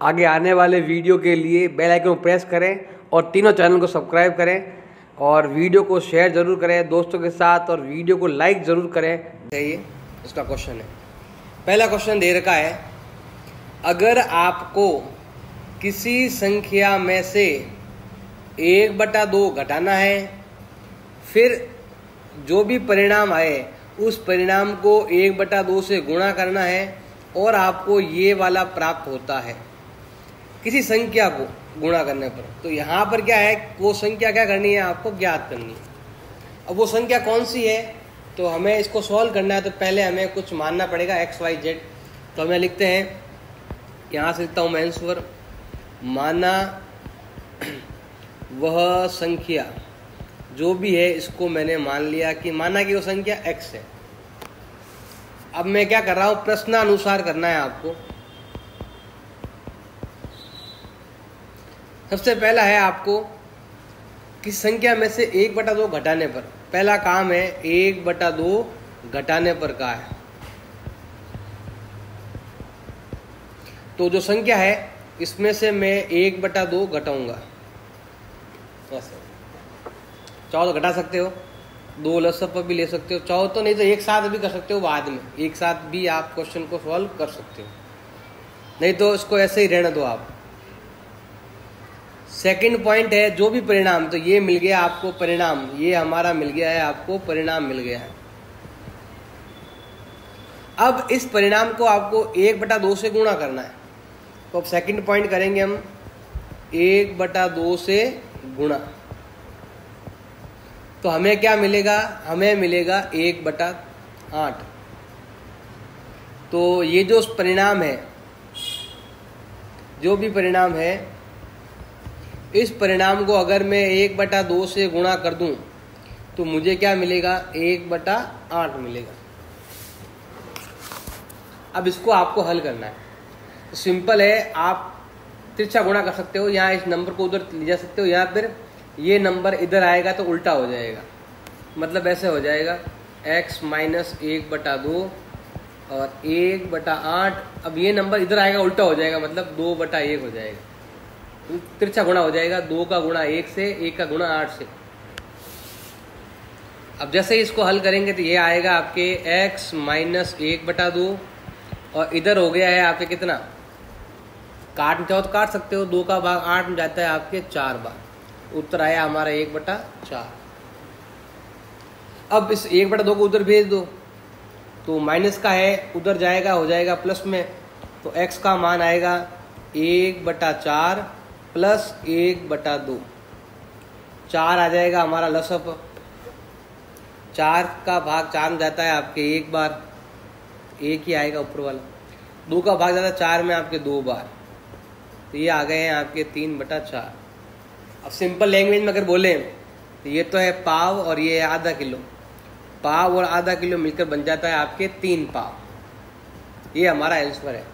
आगे आने वाले वीडियो के लिए बेल आइकन को प्रेस करें और तीनों चैनल को सब्सक्राइब करें और वीडियो को शेयर ज़रूर करें दोस्तों के साथ और वीडियो को लाइक ज़रूर करें। ये इसका क्वेश्चन है। पहला क्वेश्चन दे रखा है, अगर आपको किसी संख्या में से 1/2 घटाना है, फिर जो भी परिणाम आए उस परिणाम को 1/2 से गुणा करना है और आपको ये वाला प्राप्त होता है किसी संख्या को गुणा करने पर। तो यहाँ पर क्या है, वो संख्या क्या करनी है, आपको ज्ञात करनी है। अब वो संख्या कौन सी है, तो हमें इसको सॉल्व करना है। तो पहले हमें कुछ मानना पड़ेगा x y z। तो हमें लिखते हैं, यहाँ से लिखता हूँ मैं आंसर, माना वह संख्या जो भी है, इसको मैंने मान लिया कि माना कि वो संख्या x है। अब मैं क्या कर रहा हूँ, प्रश्नानुसार करना है आपको। सबसे पहला है आपको किस संख्या में से 1/2 घटाने पर, पहला काम है 1/2 घटाने पर का है। तो जो संख्या है इसमें से मैं 1/2 घटाऊंगा। ऐसे चाहो तो घटा सकते हो, 2 लसअप पर भी ले सकते हो, चाहो तो, नहीं तो एक साथ भी कर सकते हो, बाद में एक साथ भी आप क्वेश्चन को सॉल्व कर सकते हो, नहीं तो इसको ऐसे ही रहने दो आप। सेकंड पॉइंट है जो भी परिणाम, तो ये मिल गया आपको परिणाम, ये हमारा मिल गया है, आपको परिणाम मिल गया है। अब इस परिणाम को आपको 1/2 से गुणा करना है। तो अब सेकंड पॉइंट करेंगे हम 1/2 से गुणा। तो हमें क्या मिलेगा, हमें मिलेगा 1/8। तो ये जो परिणाम है, जो भी परिणाम है, इस परिणाम को अगर मैं 1/2 से गुणा कर दूं तो मुझे क्या मिलेगा, 1/8 मिलेगा। अब इसको आपको हल करना है। तो सिंपल है, आप तिरछा गुणा कर सकते हो, यहाँ इस नंबर को उधर ले जा सकते हो, या फिर ये नंबर इधर आएगा तो उल्टा हो जाएगा। मतलब ऐसे हो जाएगा x - 1/2 और 1/8। अब ये नंबर इधर आएगा, उल्टा हो जाएगा, मतलब 2/1 हो जाएगा। तिरछा गुणा हो जाएगा, 2 का गुणा 1 से, 1 का गुणा 8 से। अब जैसे ही इसको हल करेंगे तो ये आएगा आपके x - 1/2 और इधर हो गया है आपके कितना, काट चाहो तो काट सकते हो, 2 का भाग 8 में जाता है आपके 4 बार। उत्तर आया हमारा 1/4। अब इस 1/2 को उधर भेज दो, तो माइनस का है, उधर जाएगा, हो जाएगा प्लस में। तो x का मान आएगा 1/4 प्लस 1/2, 4 आ जाएगा हमारा लसअप। 4 का भाग 4 में जाता है आपके 1 बार, 1 ही आएगा ऊपर वाला। 2 का भाग जाता है 4 में आपके 2 बार, तो ये आ गए हैं आपके 3/4। अब सिंपल लैंग्वेज में अगर बोले तो ये तो है पाव और ये है आधा किलो, पाव और आधा किलो मिलकर बन जाता है आपके 3 पाव। ये हमारा आंसर है।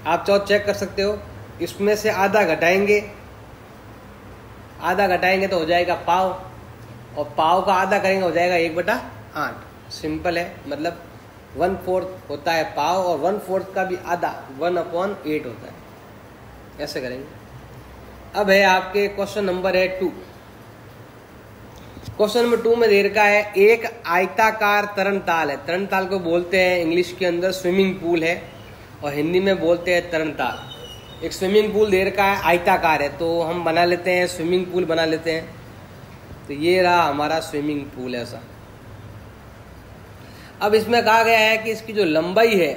आप चाहो चेक कर सकते हो, इसमें से आधा घटाएंगे, आधा घटाएंगे तो हो जाएगा पाव, और पाव का आधा करेंगे हो जाएगा 1/8। सिंपल है, मतलब 1/4 होता है पाव और 1/4 का भी आधा 1/8 होता है। ऐसे करेंगे। अब है आपके क्वेश्चन नंबर है 2। क्वेश्चन नंबर 2 में दे रखा है, एक आयताकार तरणताल है। तरणताल को बोलते हैं इंग्लिश के अंदर स्विमिंग पूल है और हिंदी में बोलते हैं तरणताल। एक स्विमिंग पूल दे रखा है, आयताकार है, तो हम बना लेते हैं स्विमिंग पूल बना लेते हैं। तो ये रहा हमारा स्विमिंग पूल ऐसा। अब इसमें कहा गया है कि इसकी जो लंबाई है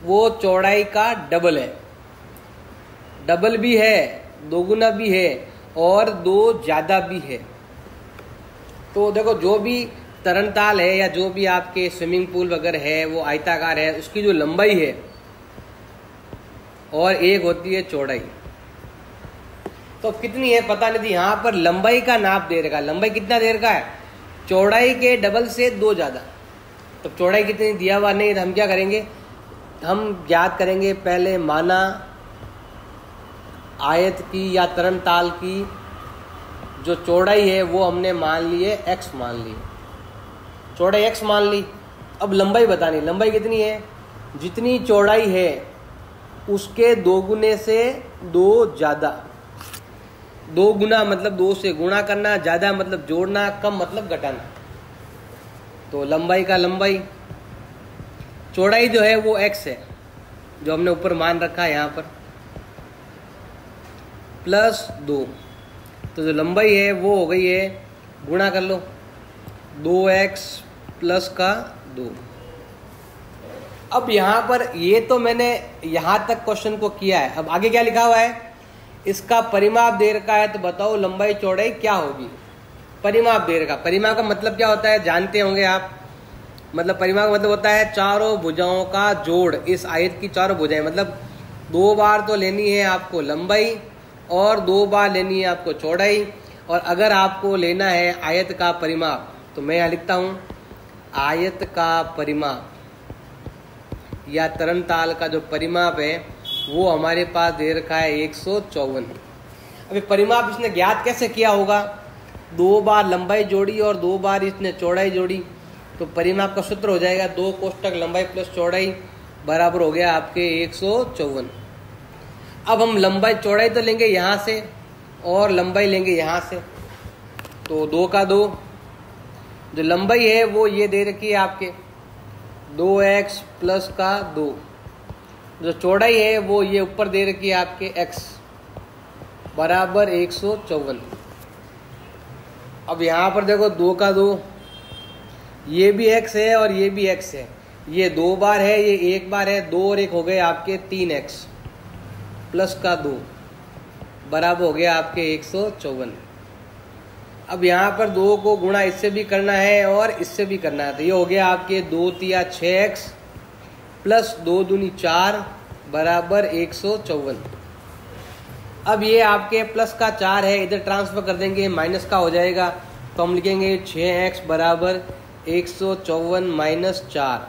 वो चौड़ाई का डबल है। डबल भी है, दोगुना भी है और 2 ज्यादा भी है। तो देखो, जो भी तरणताल है या जो भी आपके स्विमिंग पूल वगैरह है वो आयताकार है, उसकी जो लंबाई है और एक होती है चौड़ाई। तो कितनी है पता नहीं थी, यहाँ पर लंबाई का नाप दे रखा है। लंबाई कितना दे रखा है, चौड़ाई के डबल से 2 ज्यादा। तो चौड़ाई कितनी दिया हुआ नहीं, तो हम क्या करेंगे, हम ज्ञात करेंगे पहले माना आयत की या तरणताल की जो चौड़ाई है वो हमने मान ली है x मान ली, चौड़ाई x मान ली। अब लंबाई बतानी, लंबाई कितनी है, जितनी चौड़ाई है उसके 2 गुने से 2 ज़्यादा। 2 गुना मतलब 2 से गुणा करना, ज़्यादा मतलब जोड़ना, कम मतलब घटाना। तो लंबाई का लंबाई, चौड़ाई जो है वो x है, जो हमने ऊपर मान रखा है यहाँ पर, प्लस 2। तो जो लंबाई है वो हो गई है, गुणा कर लो, 2x प्लस का 2। अब यहाँ पर ये तो मैंने यहाँ तक क्वेश्चन को किया है। अब आगे क्या लिखा हुआ है, इसका परिमाप दे रखा है, तो बताओ लंबाई चौड़ाई क्या होगी। परिमाप दे रखा, परिमाप का मतलब क्या होता है जानते होंगे आप। मतलब परिमाप का मतलब होता है चारों भुजाओं का जोड़। इस आयत की चारों भुजाएं, मतलब 2 बार तो लेनी है आपको लंबाई और 2 बार लेनी है आपको चौड़ाई। और अगर आपको लेना है आयत का परिमाप, तो मैं यहाँ लिखता हूँ आयत का परिमाप या तरनताल का जो परिमाप है वो हमारे पास दे रखा है 154। अभी परिमाप इसने ज्ञात कैसे किया होगा, 2 बार लंबाई जोड़ी और 2 बार इसने चौड़ाई जोड़ी, तो परिमाप का सूत्र हो जाएगा 2 कोष्टक लंबाई प्लस चौड़ाई बराबर हो गया आपके 154। अब हम लंबाई चौड़ाई तो लेंगे यहाँ से और लंबाई लेंगे यहाँ से, तो 2 का 2। जो लंबाई है वो ये दे रखी है आपके 2x प्लस का 2। जो चौड़ाई है वो ये ऊपर दे रखी है आपके x बराबर 154। अब यहाँ पर देखो 2 का 2, ये भी x है और ये भी x है। ये 2 बार है, ये 1 बार है, 2 और 1 हो गए आपके 3x प्लस का 2 बराबर हो गया आपके 154। अब यहाँ पर 2 को गुणा इससे भी करना है और इससे भी करना है, तो ये हो गया आपके 2 तिया 6x प्लस 2 दूनी 4 बराबर 154। अब ये आपके प्लस का 4 है, इधर ट्रांसफर कर देंगे, माइनस का हो जाएगा, तो हम लिखेंगे 6x बराबर 154 माइनस 4,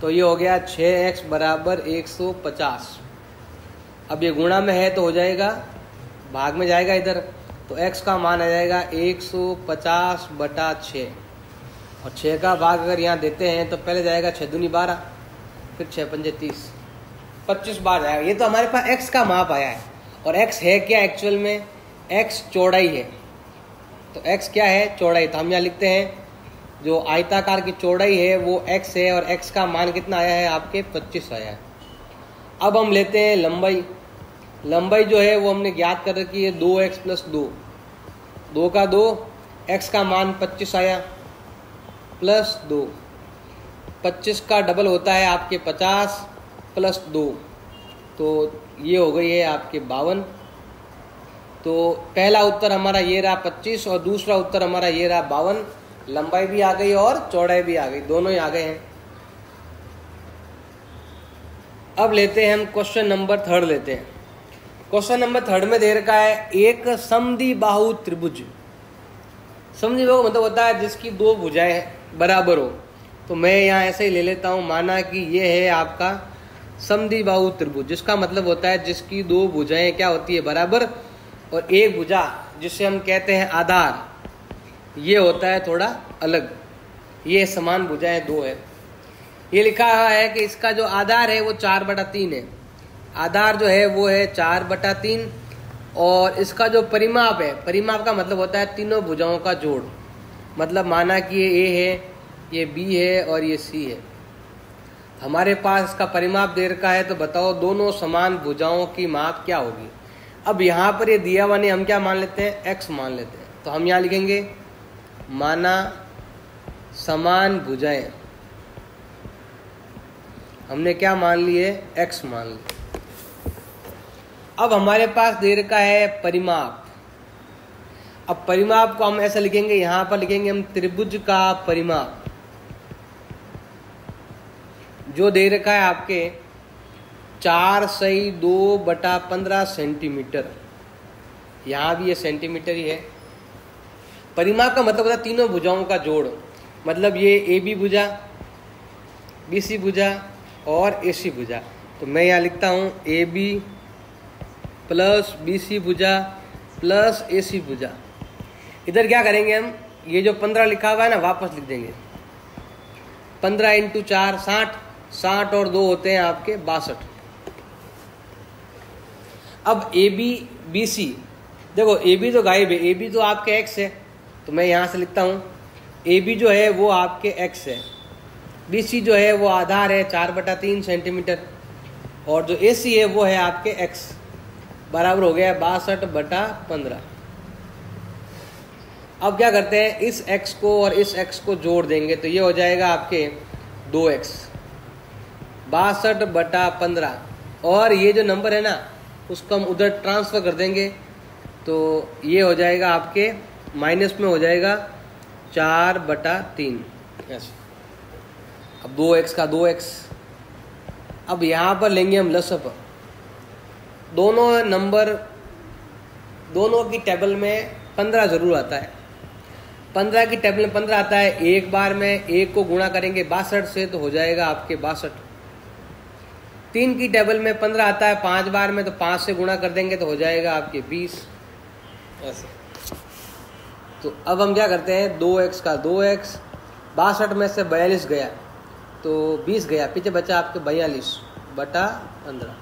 तो ये हो गया 6x बराबर 150। अब ये गुणा में है तो हो जाएगा, भाग में जाएगा इधर, तो x का मान आ जाएगा 150 बटा 6। और 6 का भाग अगर यहाँ देते हैं तो पहले जाएगा 6 दूनी 12, फिर 6 पंजे 30, 25 बार जाएगा। ये तो हमारे पास x का माप आया है। और x है क्या एक्चुअल में, x चौड़ाई है। तो x क्या है, चौड़ाई। तो हम यहाँ लिखते हैं जो आयताकार की चौड़ाई है वो x है, और x का मान कितना आया है आपके 25 आया है। अब हम लेते हैं लंबाई। लंबाई जो है वो हमने ज्ञात कर रखी है 2x प्लस 2। 2 का 2, x का मान 25 आया प्लस 2। 25 का डबल होता है आपके 50 प्लस 2, तो ये हो गई है आपके 52। तो पहला उत्तर हमारा ये रहा 25 और दूसरा उत्तर हमारा ये रहा 52। लंबाई भी आ गई और चौड़ाई भी आ गई, दोनों ही आ गए हैं। अब लेते हैं हम क्वेश्चन नंबर 3 लेते हैं। क्वेश्चन नंबर 3 में दे रखा है एक समद्विबाहु त्रिभुज। समद्विबाहु मतलब होता है जिसकी 2 भुजाएं बराबर हो। तो मैं यहाँ ऐसे ही ले लेता हूँ, माना कि ये है आपका समद्विबाहु त्रिभुज, जिसका मतलब होता है जिसकी 2 भुजाएं क्या होती है, बराबर, और एक भुजा जिसे हम कहते हैं आधार, ये होता है थोड़ा अलग। ये समान भुजाएं 2 है। ये लिखा है कि इसका जो आधार है वो 4/3 है। आधार जो है वो है 4/3, और इसका जो परिमाप है, परिमाप का मतलब होता है तीनों भुजाओं का जोड़। मतलब माना कि ये A है, ये B है और ये C है। हमारे पास इसका परिमाप दे रखा है, तो बताओ दोनों समान भुजाओं की माप क्या होगी। अब यहाँ पर ये दिया हुआ नहीं, हम क्या मान लेते हैं, x मान लेते हैं। तो हम यहाँ लिखेंगे माना समान भुजाएं, हमने क्या मान लिए, x मान लिए। अब हमारे पास दे रखा है परिमाप। अब परिमाप को हम ऐसा लिखेंगे, यहां पर लिखेंगे हम त्रिभुज का परिमाप, जो दे रखा है आपके 4/2/15 सेंटीमीटर। यहां भी ये सेंटीमीटर ही है। परिमाप का मतलब होता है तीनों भुजाओं का जोड़। मतलब ये AB भुजा, BC भुजा और AC भुजा। तो मैं यहाँ लिखता हूँ AB प्लस BC भुजा प्लस AC भुजा। इधर क्या करेंगे हम, ये जो 15 लिखा हुआ है ना, वापस लिख देंगे। 15 × 4 60, 60 और 2 होते हैं आपके 62। अब ए बी बी सी, देखो ए बी तो गायब है, ए बी तो आपके एक्स है, तो मैं यहाँ से लिखता हूँ ए बी जो है वो आपके एक्स है, बी सी जो है वो आधार है 4/3 सेंटीमीटर, और जो ए सी है वो है आपके एक्स, बराबर हो गया 62/15। अब क्या करते हैं, इस x को और इस x को जोड़ देंगे तो ये हो जाएगा आपके 2x, 62/15, और ये जो नंबर है ना उसको हम उधर ट्रांसफर कर देंगे तो ये हो जाएगा आपके माइनस में हो जाएगा 4/3 ऐसे। अब 2x का 2x, अब यहाँ पर लेंगे हम लसअप, दोनों नंबर दोनों की टेबल में 15 जरूर आता है, 15 की टेबल में 15 आता है, एक बार में एक को गुणा करेंगे 62 से तो हो जाएगा आपके 62। 3 की टेबल में 15 आता है 5 बार में, तो 5 से गुणा कर देंगे तो हो जाएगा आपके 20 ऐसे। तो अब हम क्या करते हैं, 2x का 2x, 62 में से 42 गया तो 20 गया, पीछे बचा आपके 42/15।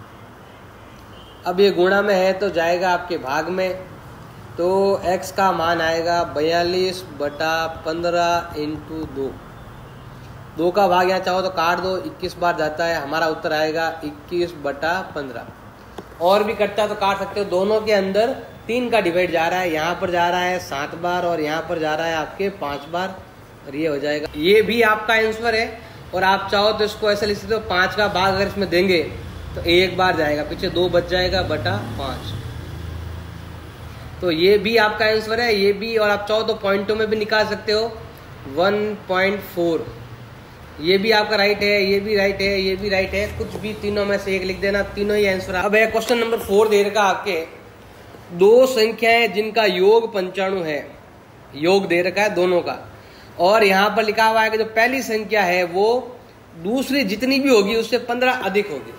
अब ये गुणा में है तो जाएगा आपके भाग में, तो x का मान आएगा 42/15 × 2। 2 का भाग यहाँ चाहो तो काट दो, 21 बार जाता है, हमारा उत्तर आएगा 21/15। और भी कटता तो काट सकते हो, दोनों के अंदर 3 का डिवाइड जा रहा है, यहाँ पर जा रहा है 7 बार और यहाँ पर जा रहा है आपके 5 बार, और ये हो जाएगा, ये भी आपका आंसर है। और आप चाहो तो इसको ऐसे लिख सकते हो, 5 का भाग अगर इसमें देंगे तो 1 बार जाएगा, पीछे 2 बच जाएगा /5, तो ये भी आपका आंसर है, ये भी। और आप चाहो तो पॉइंटों में भी निकाल सकते हो, 1.4, ये भी आपका राइट है, ये भी राइट है, ये भी राइट है, कुछ भी तीनों में से एक लिख देना, तीनों ही आंसर। अब है क्वेश्चन नंबर 4 दे रखा आपके, 2 संख्याएं जिनका योग 95 है, योग दे रखा है दोनों का, और यहाँ पर लिखा हुआ है कि जो पहली संख्या है वो दूसरी जितनी भी होगी उससे 15 अधिक होगी,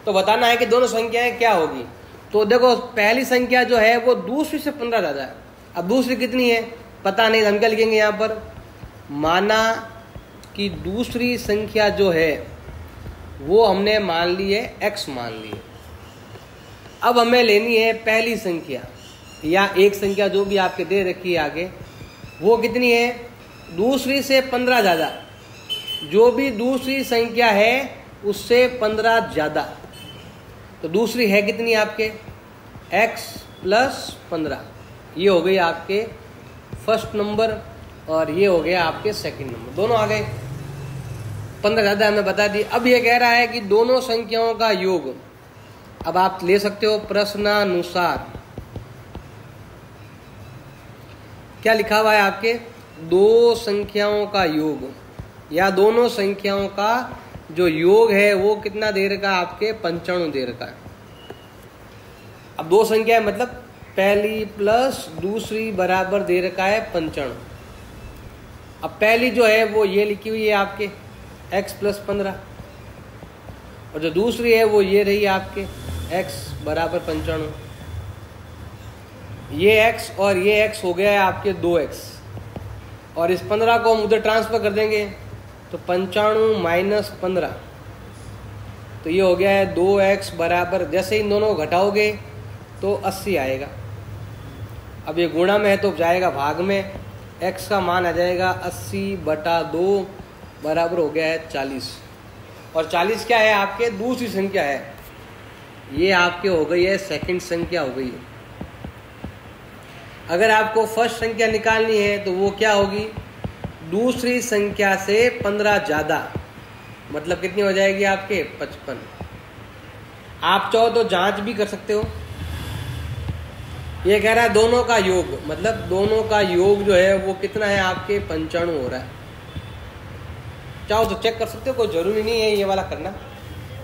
तो बताना है कि दोनों संख्याएं क्या होगी। तो देखो पहली संख्या जो है वो दूसरी से 15 ज्यादा है, अब दूसरी कितनी है पता नहीं, हम क्या लिखेंगे यहाँ पर, माना कि दूसरी संख्या जो है वो हमने मान ली है x मान ली है। अब हमें लेनी है पहली संख्या या एक संख्या जो भी आपके दे रखी है आगे, वो कितनी है, दूसरी से 15 ज्यादा, जो भी दूसरी संख्या है उससे 15 ज्यादा, तो दूसरी है कितनी आपके x + 15, ये हो गई आपके फर्स्ट नंबर और ये हो गया आपके सेकंड नंबर, दोनों आ गए, 15 ज्यादा हमें बता दी। अब ये कह रहा है कि दोनों संख्याओं का योग, अब आप ले सकते हो प्रश्नानुसार, क्या लिखा हुआ है आपके, 2 संख्याओं का योग या दोनों संख्याओं का जो योग है वो कितना दे रखा है आपके 95 दे रखा है। अब 2 संख्या है मतलब पहली प्लस दूसरी बराबर दे रखा है 95। अब पहली जो है वो ये लिखी हुई है आपके x + 15, और जो दूसरी है वो ये रही आपके x = 95, ये x और ये x हो गया है आपके 2x, और इस 15 को हम उधर ट्रांसफर कर देंगे तो 95 - 15, तो ये हो गया है 2x बराबर, जैसे इन दोनों को घटाओगे तो 80 आएगा। अब ये गुणा में है तो जाएगा भाग में, x का मान आ जाएगा 80/2 बराबर हो गया है 40, और 40 क्या है आपके दूसरी संख्या है, ये आपके हो गई है सेकंड संख्या हो गई है। अगर आपको फर्स्ट संख्या निकालनी है तो वो क्या होगी, दूसरी संख्या से 15 ज्यादा, मतलब कितनी हो जाएगी आपके 55। आप चाहो तो जांच भी कर सकते हो, ये कह रहा है दोनों का योग, मतलब दोनों का योग जो है वो कितना है आपके 95 हो रहा है। चाहो तो चेक कर सकते हो, कोई जरूरी नहीं है ये वाला करना,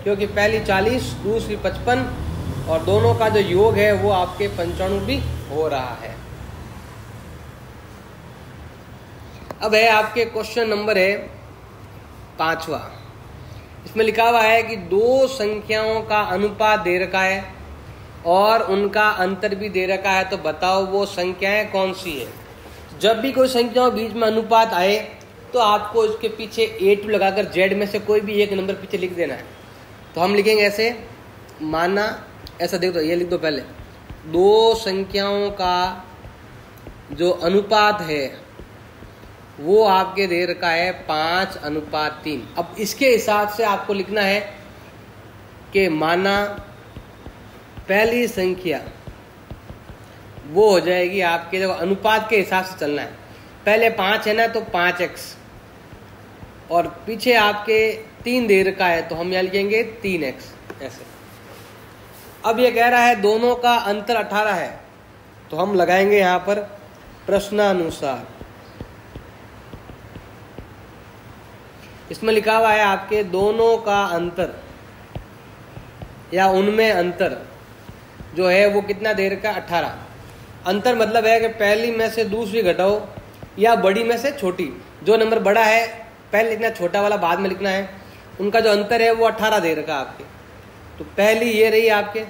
क्योंकि पहली 40 दूसरी 55 और दोनों का जो योग है वो आपके 95 भी हो रहा है। अब है आपके क्वेश्चन नंबर है 5वां, इसमें लिखा हुआ है कि 2 संख्याओं का अनुपात दे रखा है और उनका अंतर भी दे रखा है, तो बताओ वो संख्याएं कौन सी है। जब भी कोई संख्याओं बीच में अनुपात आए तो आपको इसके पीछे A2 लगाकर Z में से कोई भी एक नंबर पीछे लिख देना है। तो हम लिखेंगे ऐसे, माना ऐसा देख दो, ये लिख दो पहले, दो संख्याओं का जो अनुपात है वो आपके दे रखा है 5:3। अब इसके हिसाब से आपको लिखना है कि माना पहली संख्या वो हो जाएगी आपके, जब अनुपात के हिसाब से चलना है, पहले 5 है ना तो 5x, और पीछे आपके 3 दे रखा है तो हम यहाँ लिखेंगे 3x ऐसे। अब ये कह रहा है दोनों का अंतर 18 है, तो हम लगाएंगे यहाँ पर प्रश्नानुसार। इसमें लिखा हुआ है आपके दोनों का अंतर या उनमें अंतर जो है वो कितना दे रखा है 18। अंतर मतलब है कि पहली में से दूसरी घटाओ या बड़ी में से छोटी, जो नंबर बड़ा है पहले लिखना, छोटा वाला बाद में लिखना है। उनका जो अंतर है वो 18 दे रखा है आपके। तो पहली ये रही आपके,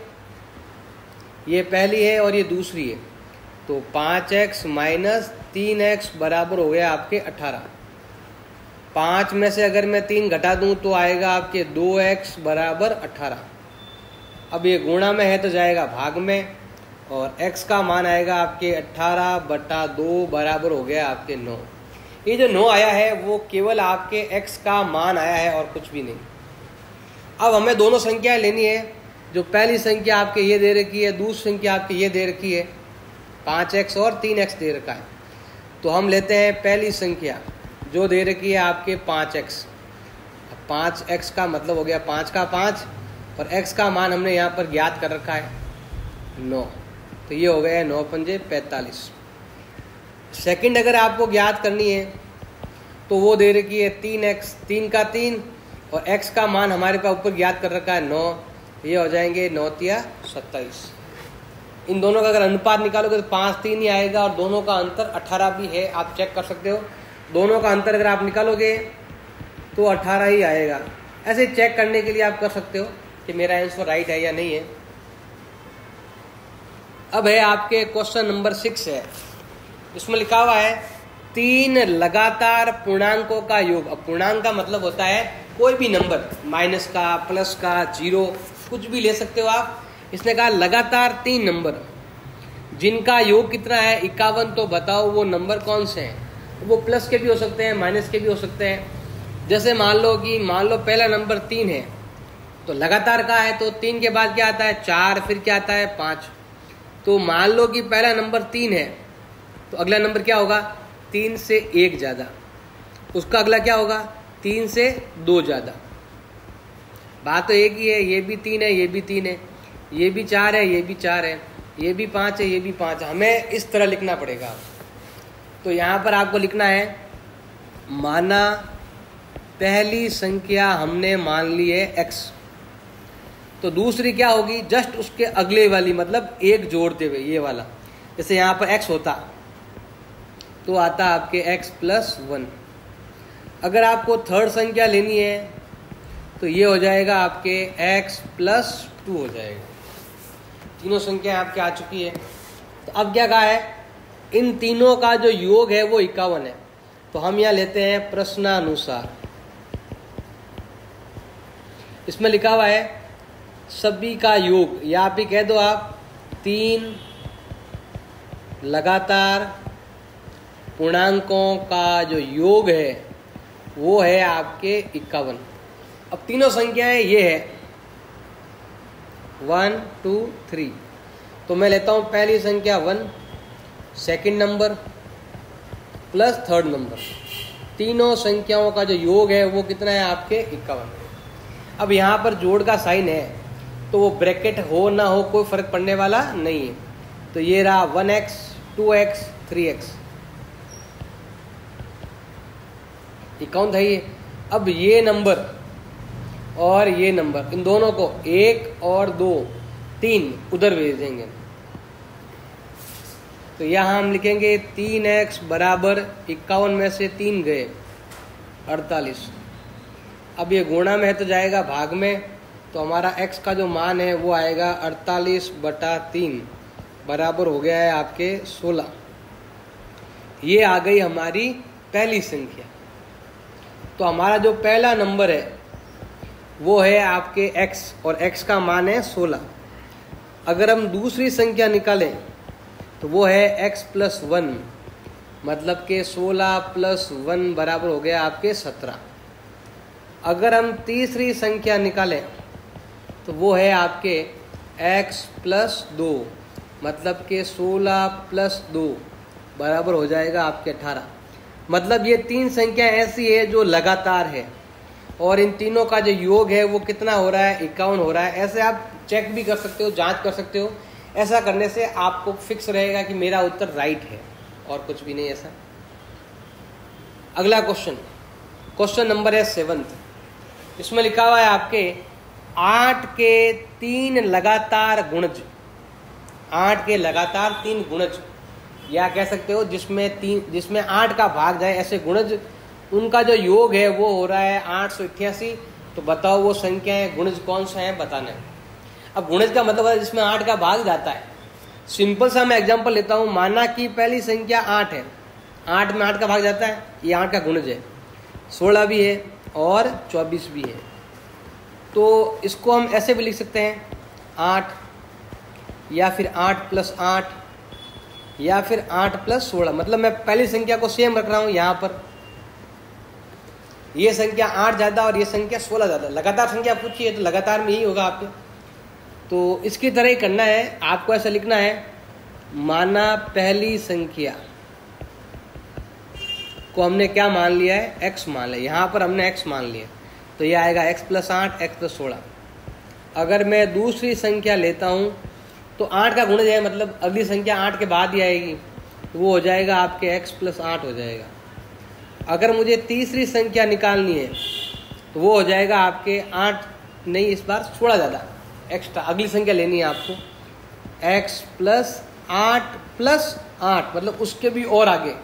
ये पहली है और ये दूसरी है, तो 5x माइनस 3x बराबर हो गया आपके 18। 5 में से अगर मैं 3 घटा दूं तो आएगा आपके 2x बराबर 18। अब ये गुणा में है तो जाएगा भाग में, और x का मान आएगा आपके 18/2 बराबर हो गया आपके 9। ये जो 9 आया है वो केवल आपके x का मान आया है और कुछ भी नहीं। अब हमें दोनों संख्याएं लेनी है। जो पहली संख्या आपके ये दे रखी है, दूसरी संख्या आपकी ये दे रखी है, 5x और 3x दे रखा है। तो हम लेते हैं पहली संख्या जो दे रखी है आपके 5x। 5x का मतलब हो गया 5 का 5, और x का मान हमने यहाँ पर ज्ञात कर रखा है 9, तो ये हो गया 9×5 = 45। सेकंड अगर आपको ज्ञात करनी है तो वो दे रखी है 3x, 3 का 3, और x का मान हमारे पास ऊपर ज्ञात कर रखा है 9, ये हो जाएंगे 9×3 = 27। इन दोनों का अगर अनुपात निकालोगे तो 5:3 ही आएगा, और दोनों का अंतर 18 भी है, आप चेक कर सकते हो। दोनों का अंतर अगर आप निकालोगे तो 18 ही आएगा। ऐसे चेक करने के लिए आप कर सकते हो कि मेरा आंसर राइट है या नहीं है। अब है आपके क्वेश्चन नंबर 6 है, इसमें लिखा हुआ है 3 लगातार पूर्णांकों का योग। अब पूर्णांक का मतलब होता है कोई भी नंबर, माइनस का, प्लस का, 0, कुछ भी ले सकते हो आप। इसने कहा लगातार 3 नंबर जिनका योग कितना है 51, तो बताओ वो नंबर कौन से हैं। वो प्लस के भी हो सकते हैं, माइनस के भी हो सकते हैं। जैसे मान लो पहला नंबर 3 है, तो लगातार का है तो 3 के बाद क्या आता है 4, फिर क्या आता है 5। तो मान लो कि पहला नंबर 3 है, तो अगला नंबर क्या होगा 3 से 1 ज़्यादा, उसका अगला क्या होगा 3 से 2 ज़्यादा। बात तो एक ही है, ये भी 3 है, ये भी 3 है, ये भी 4 है, ये भी 4 है, ये भी 5 है, ये भी 5 है। हमें इस तरह लिखना पड़ेगा। तो यहाँ पर आपको लिखना है, माना पहली संख्या हमने मान ली है x, तो दूसरी क्या होगी जस्ट उसके अगले वाली, मतलब एक जोड़ते हुए ये वाला। जैसे यहाँ पर x होता तो आता आपके x + 1। अगर आपको थर्ड संख्या लेनी है तो ये हो जाएगा आपके x + 2 हो जाएगा। तीनों संख्या आपके आ चुकी है। तो अब क्या कहा है, इन तीनों का जो योग है वो 51 है। तो हम यहाँ लेते हैं प्रश्नानुसार। इसमें लिखा हुआ है सभी का योग, या भी कह दो आप 3 लगातार पूर्णांकों का जो योग है वो है आपके 51। अब तीनों संख्याएं ये है 1 2 3, तो मैं लेता हूं पहली संख्या 1, second number plus third number. तीनों संख्याओं का जो योग है वो कितना है आपके 51। अब यहाँ पर जोड़ का साइन है तो वो ब्रैकेट हो ना हो कोई फर्क पड़ने वाला नहीं है। तो ये रहा 1x 2x 3x, 51 था ये। अब ये नंबर और ये नंबर, इन दोनों को 1 और 2 3 उधर भेज देंगे। तो यहाँ हम लिखेंगे 3x बराबर 51 में से 3 गए 48। अब ये गुणा में है तो जाएगा भाग में, तो हमारा x का जो मान है वो आएगा 48/3 बराबर हो गया है आपके 16। ये आ गई हमारी पहली संख्या। तो हमारा जो पहला नंबर है वो है आपके x, और x का मान है 16। अगर हम दूसरी संख्या निकालें तो वो है x+1, मतलब कि 16+1 बराबर हो गया आपके 17। अगर हम तीसरी संख्या निकालें तो वो है आपके x+2, मतलब कि 16+2 बराबर हो जाएगा आपके 18। मतलब ये तीन संख्या ऐसी है जो लगातार है और इन तीनों का जो योग है वो कितना हो रहा है, 51 हो रहा है। ऐसे आप चेक भी कर सकते हो, जांच कर सकते हो। ऐसा करने से आपको फिक्स रहेगा कि मेरा उत्तर राइट है और कुछ भी नहीं ऐसा। अगला क्वेश्चन नंबर है 7th। इसमें लिखा हुआ है आपके 8 के 3 लगातार गुणज, 8 के लगातार 3 गुणज, या कह सकते हो जिसमें 8 का भाग जाए ऐसे गुणज, उनका जो योग है वो हो रहा है 888। तो बताओ वो संख्याएं गुणज कौन सा है बताना है। अब गुणज का मतलब है जिसमें 8 का भाग जाता है। सिंपल सा मैं एग्जांपल लेता हूं, माना कि पहली संख्या 8 है, 8 में 8 का भाग जाता है, ये 8 का गुणज है, 16 भी है और 24 भी है। तो इसको हम ऐसे भी लिख सकते हैं 8, या फिर 8+8, या फिर 8+16। मतलब मैं पहली संख्या को सेम रख रहा हूं यहाँ पर, ये संख्या 8 ज़्यादा और ये संख्या 16 ज़्यादा। लगातार संख्या पूछी है तो लगातार में ही होगा आपके। तो इसकी तरह ही करना है आपको, ऐसा लिखना है, माना पहली संख्या को हमने क्या मान लिया है, x मान लिया। यहाँ पर हमने x मान लिया तो ये आएगा x+8 x+16। अगर मैं दूसरी संख्या लेता हूँ तो 8 का गुणज है, मतलब अगली संख्या 8 के बाद ही आएगी, तो वो हो जाएगा आपके x+8 हो जाएगा। अगर मुझे तीसरी संख्या निकालनी है तो वो हो जाएगा आपके 8 नहीं, इस बार 16 ज़्यादा एक्स्ट्रा अगली संख्या लेनी है आपको, x+8+8, मतलब उसके भी और आगे,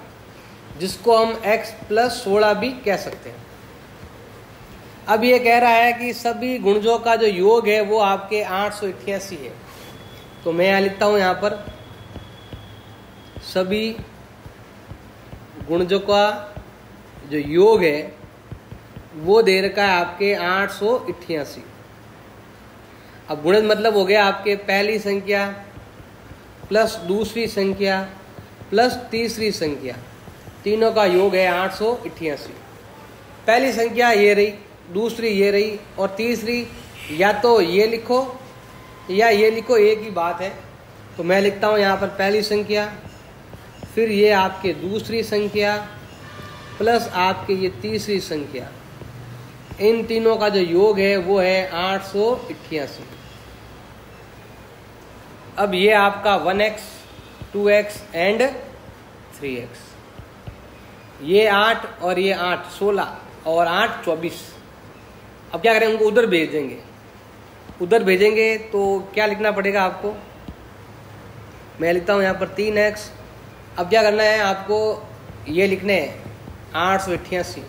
जिसको हम x+16 भी कह सकते हैं। अब ये कह रहा है कि सभी गुणजों का जो योग है वो आपके 888 है। तो मैं यहाँ लिखता हूँ, यहाँ पर सभी गुणजों का जो योग है वो दे रखा है आपके 888। अब गुणज मतलब हो गया आपके पहली संख्या प्लस दूसरी संख्या प्लस तीसरी संख्या, तीनों का योग है 888। पहली संख्या ये रही, दूसरी ये रही और तीसरी या तो ये लिखो या ये लिखो, एक ही बात है। तो मैं लिखता हूँ यहाँ पर पहली संख्या, फिर ये आपके दूसरी संख्या प्लस आपके ये तीसरी संख्या, इन तीनों का जो योग है वो है 888। अब ये आपका 1x 2x एंड 3x, ये 8 और ये 8 16 और 8 24। अब क्या करें, उनको उधर भेज देंगे। उधर भेजेंगे तो क्या लिखना पड़ेगा आपको, मैं लिखता हूँ यहाँ पर 3x। अब क्या करना है आपको, ये लिखने हैं 888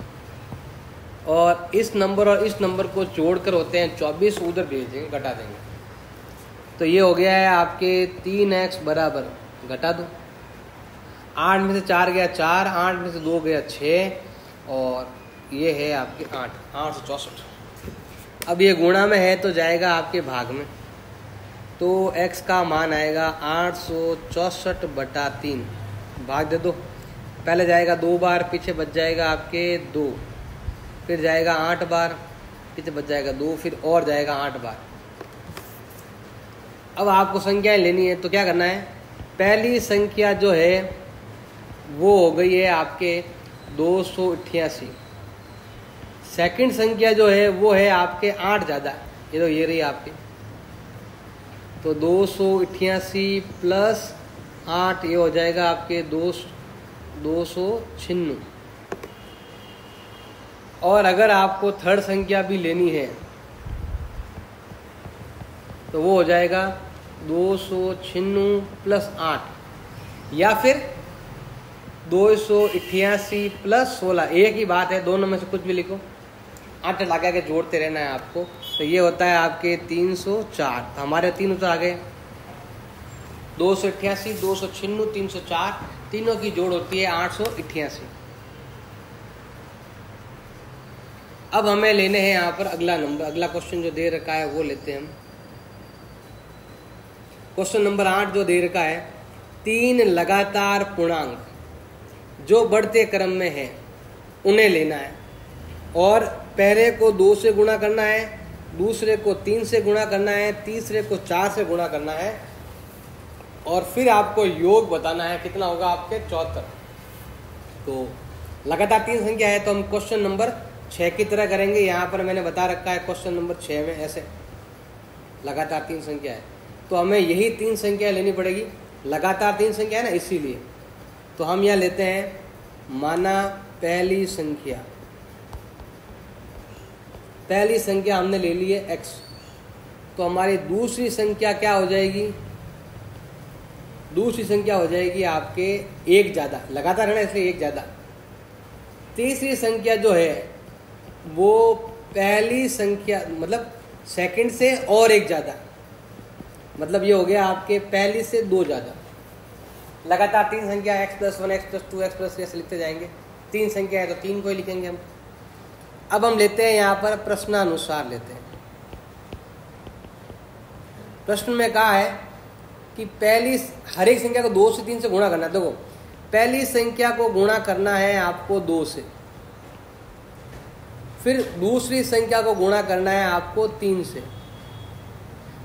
और इस नंबर और इस नंबर को जोड़कर होते हैं 24, उधर भेज देंगे, घटा देंगे। तो ये हो गया है आपके 3x बराबर, घटा दो, 8 में से 4 गया 4, 8 में से 2 गया 6 और ये है आपके 864। अब ये गुणा में है तो जाएगा आपके भाग में, तो x का मान आएगा 864/3। भाग दे दो, पहले जाएगा 2 बार, पीछे बच जाएगा आपके 2, फिर जाएगा 8 बार, पीछे बच जाएगा 2, फिर और जाएगा 8 बार। अब आपको संख्याएं लेनी है तो क्या करना है, पहली संख्या जो है वो हो गई है आपके 288, सेकंड संख्या जो है वो है आपके 8 ज़्यादा, ये तो ये रही आपके, तो 288 प्लस 8 ये हो जाएगा आपके 296। और अगर आपको थर्ड संख्या भी लेनी है तो वो हो जाएगा 296 प्लस 8 या फिर 288 प्लस 16, एक ही बात है, दोनों में से कुछ भी लिखो, 8 लगा के जोड़ते रहना है आपको। तो ये होता है आपके 304। तो हमारे 3 उत्तर आ गए, 288 296 304, तीनों की जोड़ होती है 888। अब हमें लेने हैं यहाँ पर अगला नंबर, अगला क्वेश्चन जो दे रखा है वो लेते हैं हम। क्वेश्चन नंबर 8 जो दे रखा है, 3 लगातार पूर्णांक जो बढ़ते क्रम में है उन्हें लेना है और पहले को 2 से गुणा करना है, दूसरे को 3 से गुणा करना है, तीसरे को 4 से गुणा करना है और फिर आपको योग बताना है कितना होगा आपके 74। तो लगातार 3 संख्या है तो हम क्वेश्चन नंबर 6 की तरह करेंगे। यहाँ पर मैंने बता रखा है क्वेश्चन नंबर 6 में ऐसे लगातार 3 संख्या है तो हमें यही 3 संख्या लेनी पड़ेगी। लगातार 3 संख्या है ना, इसीलिए तो हम यहाँ लेते हैं माना पहली संख्या हमने ले ली है x, तो हमारी दूसरी संख्या क्या हो जाएगी? दूसरी संख्या हो जाएगी आपके 1 ज़्यादा, लगातार है ना इसलिए 1 ज़्यादा। तीसरी संख्या जो है वो पहली संख्या मतलब सेकंड से और 1 ज़्यादा, मतलब ये हो गया आपके पहली से 2 ज़्यादा। लगातार 3 संख्या x+1 x+2 x+3 ऐसे लिखते जाएंगे। 3 संख्या है तो 3 को ही लिखेंगे हम। अब हम लेते हैं यहाँ पर प्रश्नानुसार लेते हैं। प्रश्न में कहा है कि पहली हर एक संख्या को 2 से 3 से गुणा करना है। देखो पहली संख्या को गुणा करना है आपको 2 से, फिर दूसरी संख्या को गुणा करना है आपको 3 से,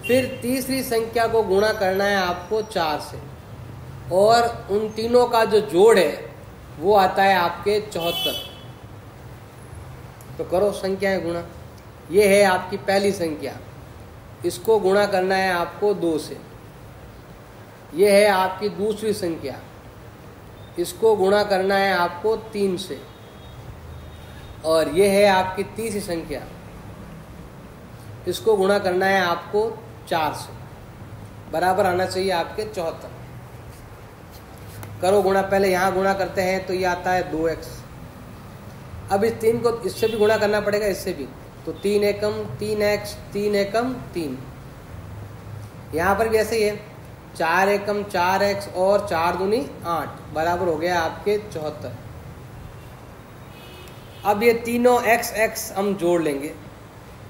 फिर तीसरी संख्या को गुणा करना है आपको 4 से और उन तीनों का जो जोड़ है वो आता है आपके 74। तो करो संख्याएं गुणा। ये है आपकी पहली संख्या, इसको गुणा करना है आपको 2 से। ये है आपकी दूसरी संख्या, इसको गुणा करना है आपको 3 से और ये है आपकी तीसरी संख्या, इसको गुणा करना है आपको 4 से। बराबर आना चाहिए आपके 74। करो गुणा। पहले यहाँ गुणा करते हैं तो ये आता है 2x। अब इस 3 को इससे भी गुणा करना पड़ेगा, इससे भी, तो 3 एकम 3x 3 एकम 3। यहाँ पर भी ऐसे ही है, 4 एकम 4x और 4 दूनी 8 बराबर हो गया आपके 74। अब ये तीनों x हम जोड़ लेंगे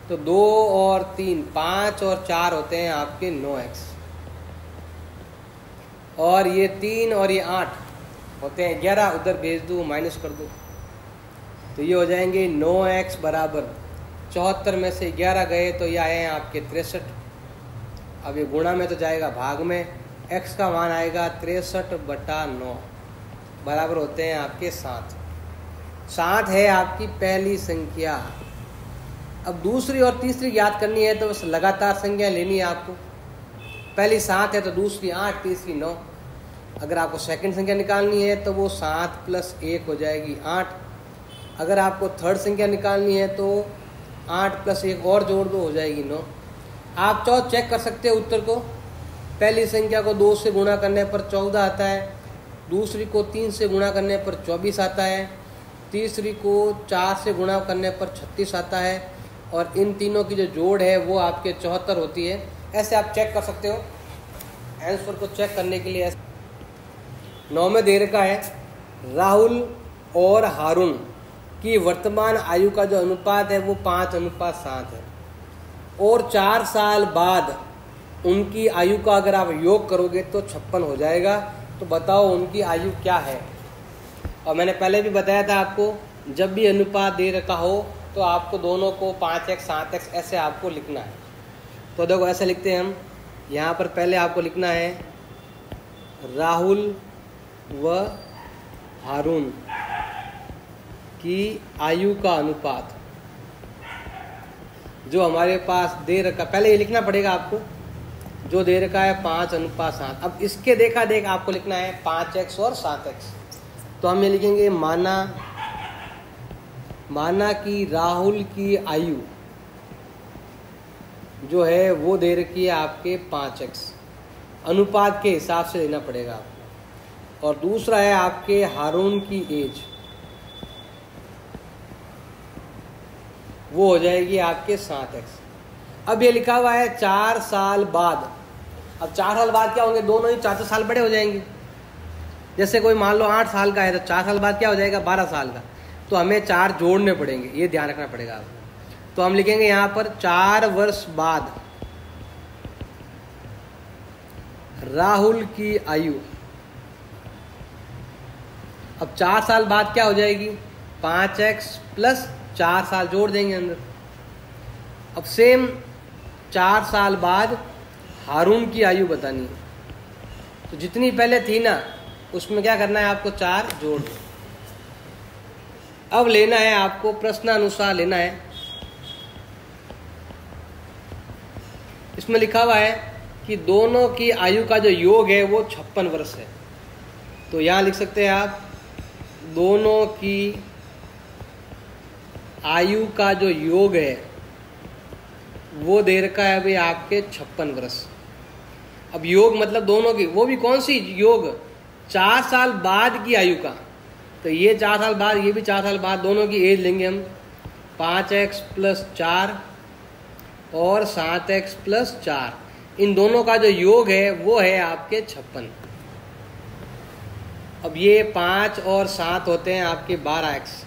तो 2 और 3 5 और 4 होते हैं आपके 9x और ये 3 और ये 8 होते हैं 11। उधर भेज दूँ, माइनस कर दूँ तो ये हो जाएंगे 9x बराबर 74 में से 11 गए तो ये आए हैं आपके 63। अब ये गुणा में तो जाएगा भाग में, x का मान आएगा 63/9 बराबर होते हैं आपके 7। 7 है आपकी पहली संख्या। अब दूसरी और तीसरी याद करनी है तो बस लगातार संख्या लेनी है आपको। पहली 7 है तो दूसरी 8, तीसरी 9। अगर आपको सेकंड संख्या निकालनी है तो वो 7 + 1 हो जाएगी 8। अगर आपको थर्ड संख्या निकालनी है तो 8 + 1 और जोड़ दो, हो जाएगी 9। आप चाहो चेक कर सकते हो उत्तर को। पहली संख्या को 2 से गुणा करने पर 14 आता है, दूसरी को 3 से गुणा करने पर 24 आता है, तीसरी को 4 से गुणा करने पर 36 आता है और इन तीनों की जो जोड़ है वो आपके 74 होती है। ऐसे आप चेक कर सकते हो। आंसर को चेक करने के लिए 9 में दे रखा है राहुल और हारून की वर्तमान आयु का जो अनुपात है वो 5:7 है और 4 साल बाद उनकी आयु का अगर आप योग करोगे तो 56 हो जाएगा। तो बताओ उनकी आयु क्या है। और मैंने पहले भी बताया था आपको, जब भी अनुपात दे रखा हो तो आपको दोनों को 5x 7x ऐसे आपको लिखना है। तो देखो ऐसे लिखते हैं हम। यहाँ पर पहले आपको लिखना है राहुल व हारून की आयु का अनुपात जो हमारे पास दे रखा, पहले ये लिखना पड़ेगा आपको जो दे रखा है 5:7। अब इसके देखा देख आपको लिखना है 5x और 7x। तो हम ये लिखेंगे माना कि राहुल की आयु जो है वो दे रखी है आपके 5x, अनुपात के हिसाब से देना पड़ेगा आपको। और दूसरा है आपके हारून की एज, वो हो जाएगी आपके 7x। अब ये लिखा हुआ है 4 साल बाद। अब 4 साल बाद क्या होंगे, दोनों ही 4 साल बड़े हो जाएंगे। जैसे कोई मान लो 8 साल का है तो 4 साल बाद क्या हो जाएगा 12 साल का। तो हमें 4 जोड़ने पड़ेंगे, ये ध्यान रखना पड़ेगा आपको। तो हम लिखेंगे यहाँ पर 4 वर्ष बाद राहुल की आयु। अब 4 साल बाद क्या हो जाएगी, 5x प्लस 4 साल जोड़ देंगे अंदर। अब सेम 4 साल बाद हारून की आयु बतानी है, तो जितनी पहले थी ना उसमें क्या करना है आपको 4 जोड़ दो। अब लेना है आपको प्रश्नानुसार लेना है। इसमें लिखा हुआ है कि दोनों की आयु का जो योग है वो 56 वर्ष है। तो यहां लिख सकते हैं आप दोनों की आयु का जो योग है वो दे रखा है अभी आपके 56 वर्ष। अब योग मतलब दोनों की, वो भी कौन सी योग, 4 साल बाद की आयु का। तो ये 4 साल बाद, ये भी 4 साल बाद, दोनों की एज लेंगे हम 5x प्लस 4 और 7x प्लस 4। इन दोनों का जो योग है वो है आपके 56। अब ये 5 और 7 होते हैं आपके 12x,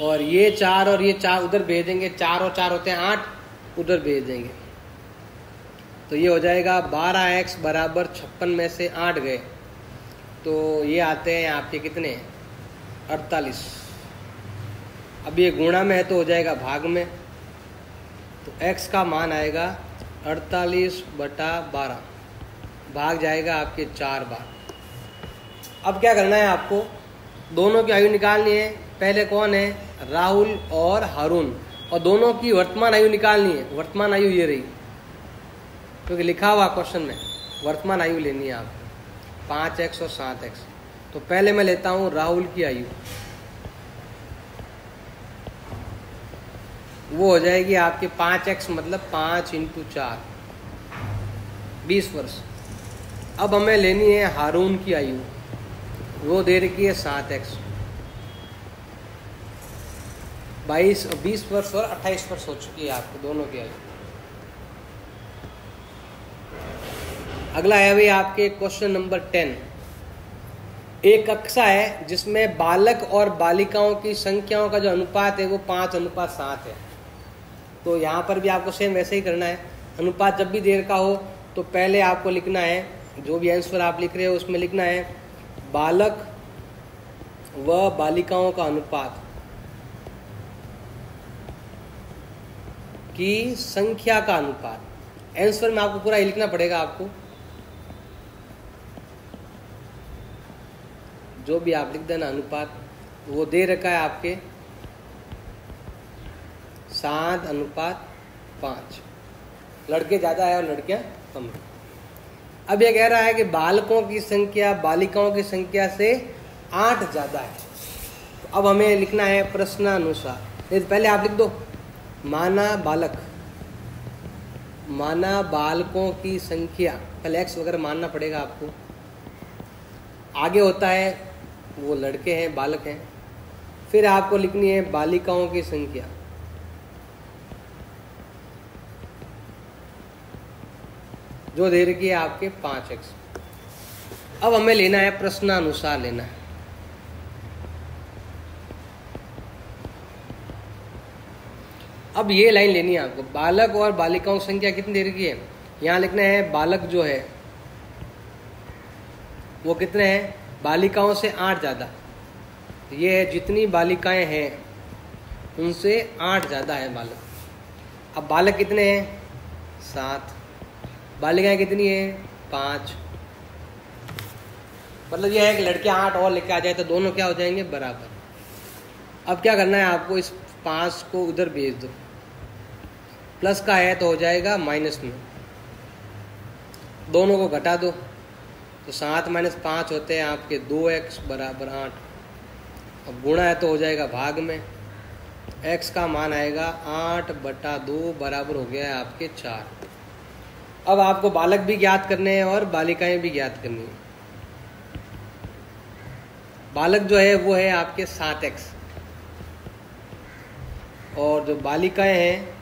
और ये 4 और ये 4 उधर भेज देंगे, 4 और 4 होते हैं 8, उधर भेज देंगे। तो ये हो जाएगा 12x बराबर 56 में से 8 गए, तो ये आते हैं आपके कितने, 48। अब ये गुणा में है तो हो जाएगा भाग में, तो x का मान आएगा 48/12, भाग जाएगा आपके 4 बार। अब क्या करना है आपको, दोनों की आयु निकालनी है। पहले कौन है, राहुल और हारून, और दोनों की वर्तमान आयु निकालनी है। वर्तमान आयु ये रही, क्योंकि लिखा हुआ क्वेश्चन में वर्तमान आयु लेनी है आपको 5x और 7x। तो पहले मैं लेता हूं राहुल की आयु, वो हो जाएगी आपके 5x मतलब 5 × 4 20 वर्ष। अब हमें लेनी है हारून की आयु, वो दे रखी है 7x 20 वर्ष और 28 वर्ष हो चुकी है आपको दोनों की आयु। अगला है भाई आपके क्वेश्चन नंबर 10। एक कक्षा है जिसमें बालक और बालिकाओं की संख्याओं का जो अनुपात है वो 5:7 है। तो यहाँ पर भी आपको सेम वैसे ही करना है। अनुपात जब भी देर का हो तो पहले आपको लिखना है, जो भी आंसर आप लिख रहे हो उसमें लिखना है बालक व बालिकाओं का अनुपात की संख्या का अनुपात। आंसर में आपको पूरा लिखना पड़ेगा। आपको जो भी आप लिख देना अनुपात, वो दे रखा है आपके 7:5, लड़के ज़्यादा है और लड़कियां कम है। अब ये कह रहा है कि बालकों की संख्या बालिकाओं की संख्या से 8 ज़्यादा है। तो अब हमें लिखना है प्रश्नानुसार। पहले आप लिख दो माना बालकों की संख्या, पहले x वगैरह मानना पड़ेगा आपको। आगे होता है वो लड़के हैं, बालक हैं। फिर आपको लिखनी है बालिकाओं की संख्या, जो दे रखी है आपके 5x। अब हमें लेना है प्रश्नानुसार लेना है। अब ये लाइन लेनी है आपको, बालक और बालिकाओं की संख्या कितनी दे रखी है। यहाँ लिखना है बालक जो है वो कितने हैं, बालिकाओं से 8 ज़्यादा। ये है जितनी बालिकाएं हैं उनसे 8 ज़्यादा है बालक। अब बालक कितने हैं, 7, बालिकाएं कितनी है, 5। मतलब ये है कि लड़कियां 8 और लेके आ जाए तो दोनों क्या हो जाएंगे, बराबर। अब क्या करना है आपको, इस 5 को उधर भेज दो, प्लस का है तो हो जाएगा माइनस में, दोनों को घटा दो तो 7 - 5 होते हैं आपके 2x बराबर 8। अब गुणा है तो हो जाएगा भाग में, x का मान आएगा 8/2 बराबर हो गया है आपके 4। अब आपको बालक भी ज्ञात करने हैं और बालिकाएं भी ज्ञात करनी है। बालक जो है वो है आपके 7x, और जो बालिकाएं हैं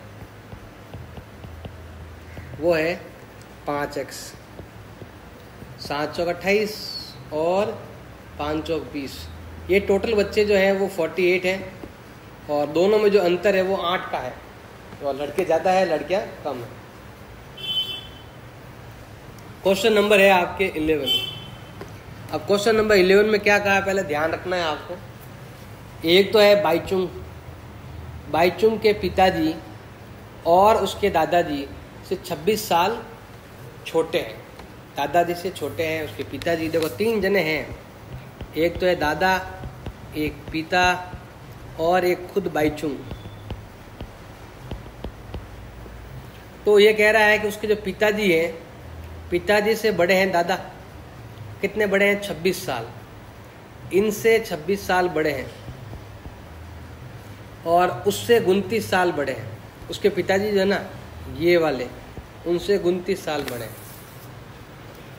वो है 5x। 7 चौक 28 और 5 चौक 20। ये टोटल बच्चे जो हैं वो 48 हैं, और दोनों में जो अंतर है वो 8 का है। तो लड़के ज़्यादा है, लड़कियां कम है। क्वेश्चन नंबर है आपके 11। अब क्वेश्चन नंबर 11 में क्या कहा है पहले ध्यान रखना है आपको। एक तो है बाईचुंग, बाईचुंग के पिताजी और उसके दादाजी से 26 साल छोटे हैं। दादाजी से छोटे हैं उसके पिताजी। देखो 3 जने हैं, एक तो है दादा, एक पिता और एक खुद बाईचुंग। तो ये कह रहा है कि उसके जो पिताजी हैं, पिताजी से बड़े हैं दादा। कितने बड़े हैं? 26 साल। इनसे 26 साल बड़े हैं और उससे 29 साल बड़े हैं। उसके पिताजी जो है ना ये वाले, उनसे 29 साल बड़े हैं।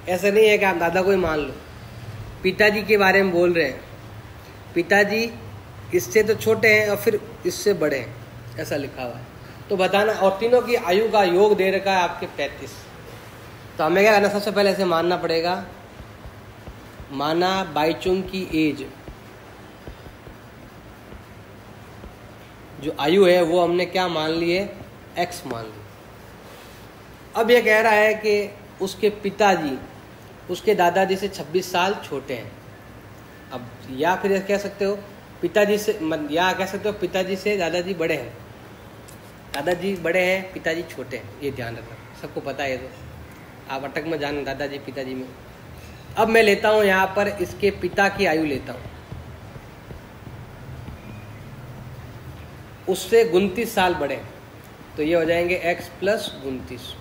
ऐसा नहीं है कि आप दादा को ही मान लो, पिताजी के बारे में बोल रहे हैं। पिताजी इससे तो छोटे हैं और फिर इससे बड़े हैं, ऐसा लिखा हुआ है। तो बताना, और तीनों की आयु का योग दे रखा है आपके 35। तो हमें क्या करना, सबसे पहले ऐसे मानना पड़ेगा, माना बाईचुंग की एज जो आयु है वो हमने क्या मान ली है? x मान ली। अब ये कह रहा है कि उसके पिताजी उसके दादाजी से 26 साल छोटे हैं। अब या फिर कह सकते हो पिताजी से, या कह सकते हो पिताजी से दादाजी बड़े हैं। दादाजी बड़े हैं, पिताजी छोटे हैं, ये ध्यान रखना, सबको पता है। तो आप अटक में जान दादाजी पिताजी में। अब मैं लेता हूं यहाँ पर इसके पिता की आयु लेता हूं, उससे 29 साल बड़े, तो ये हो जाएंगे x + 29।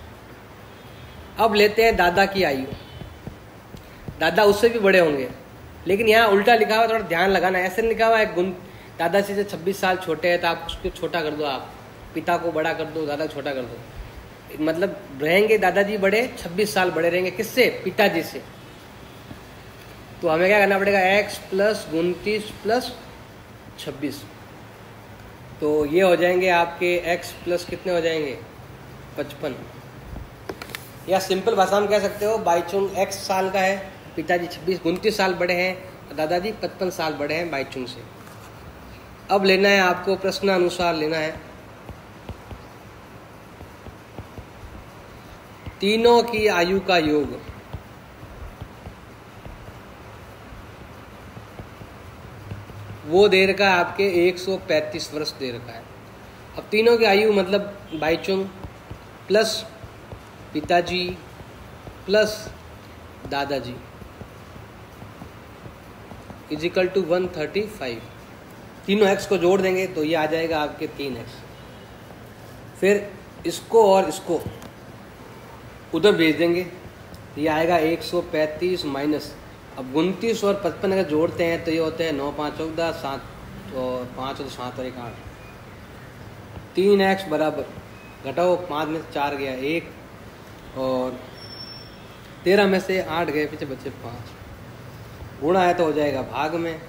अब लेते हैं दादा की आयु। दादा उससे भी बड़े होंगे, लेकिन यहाँ उल्टा लिखा हुआ, थोड़ा ध्यान लगाना। ऐसे लिखा हुआ है दादा से 26 साल छोटे हैं, तो आप उसको छोटा कर दो, आप पिता को बड़ा कर दो, दादा छोटा कर दो। मतलब रहेंगे दादाजी बड़े, 26 साल बड़े रहेंगे किससे? पिताजी से। तो हमें क्या करना पड़ेगा? x + 29 + 26। तो ये हो जाएंगे आपके x प्लस कितने हो जाएंगे? 55। या सिंपल भाषा में कह सकते हो बाईचुंग x साल का है, पिताजी 29 साल बड़े हैं, दादाजी 55 साल बड़े हैं बाईचुंग से। अब लेना है आपको, प्रश्नानुसार लेना है तीनों की आयु का योग। वो दे रखा है आपके 135 वर्ष दे रखा है। अब तीनों की आयु मतलब बाईचुंग प्लस पिताजी प्लस दादाजी इजिकल टू 135। तीनों x को जोड़ देंगे तो ये आ जाएगा आपके 3x। फिर इसको और इसको उधर भेज देंगे, ये आएगा 135 माइनस। अब 29 और 55 अगर जोड़ते हैं तो ये होते हैं 9 5 14 7 और 5 और 7 और 1 8। 3x बराबर, घटाओ 5 में से 4 गया 1 और 13 में से 8 गए, पीछे बचे 5। गुणा है तो हो जाएगा भाग में।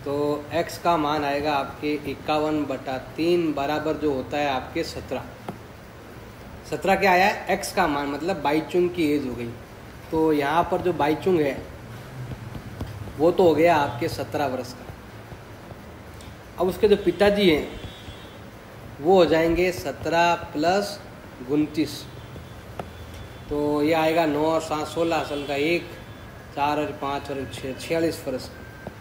तो x का मान आएगा आपके 51/3 बराबर जो होता है आपके 17। 17 क्या आया है? x का मान, मतलब बाईचुंग की एज हो गई। तो यहाँ पर जो बाईचुंग है वो तो हो गया आपके 17 वर्ष का। अब उसके जो पिताजी हैं वो हो जाएंगे 17 + 29। तो ये आएगा 9 और 7 16 साल का, 1 4 और 5 और 6 46 वर्ष का।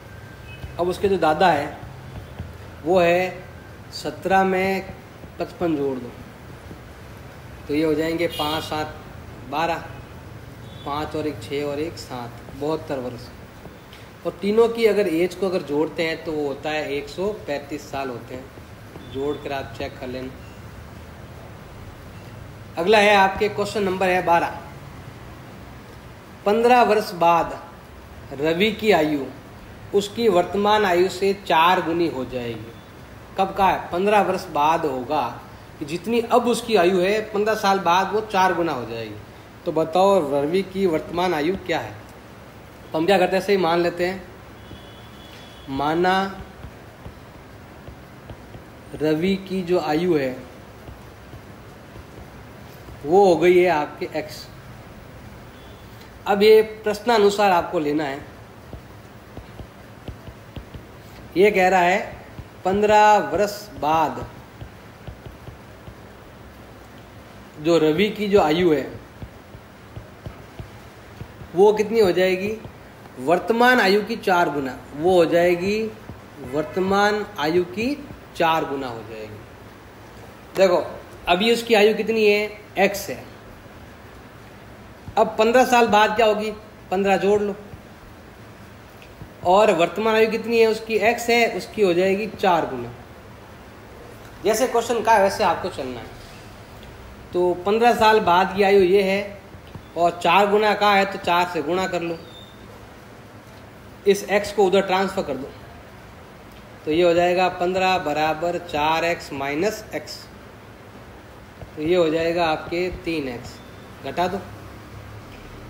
अब उसके जो दादा है वो है 17 में 55 जोड़ दो तो ये हो जाएंगे 5 7 12, 5 और 1 6 और 1 7, 72 वर्ष। और तीनों की अगर एज को अगर जोड़ते हैं तो वो होता है 135 साल होते हैं। जोड़ कर आप चेक कर लेना। अगला है आपके क्वेश्चन नंबर है 12। 15 वर्ष बाद रवि की आयु उसकी वर्तमान आयु से 4 गुनी हो जाएगी। कब का है? 15 वर्ष बाद होगा कि जितनी अब उसकी आयु है 15 साल बाद वो 4 गुना हो जाएगी। तो बताओ रवि की वर्तमान आयु क्या है? तो हम क्या करते हैं, ऐसे ही मान लेते हैं, माना रवि की जो आयु है वो हो गई है आपके x। अब ये प्रश्नानुसार आपको लेना है। ये कह रहा है 15 वर्ष बाद जो रवि की जो आयु है वो कितनी हो जाएगी, वर्तमान आयु की 4 गुना, वो हो जाएगी वर्तमान आयु की 4 गुना हो जाएगी। देखो अभी उसकी आयु कितनी है, x है। अब 15 साल बाद क्या होगी, 15 जोड़ लो, और वर्तमान आयु कितनी है उसकी, x है, उसकी हो जाएगी 4 गुना। जैसे क्वेश्चन का है वैसे आपको चलना है। तो 15 साल बाद की आयु ये है और 4 गुना का है, तो 4 से गुणा कर लो, इस x को उधर ट्रांसफर कर दो, तो ये हो जाएगा 15 बराबर 4x माइनस x, तो ये हो जाएगा आपके 3x। घटा दो।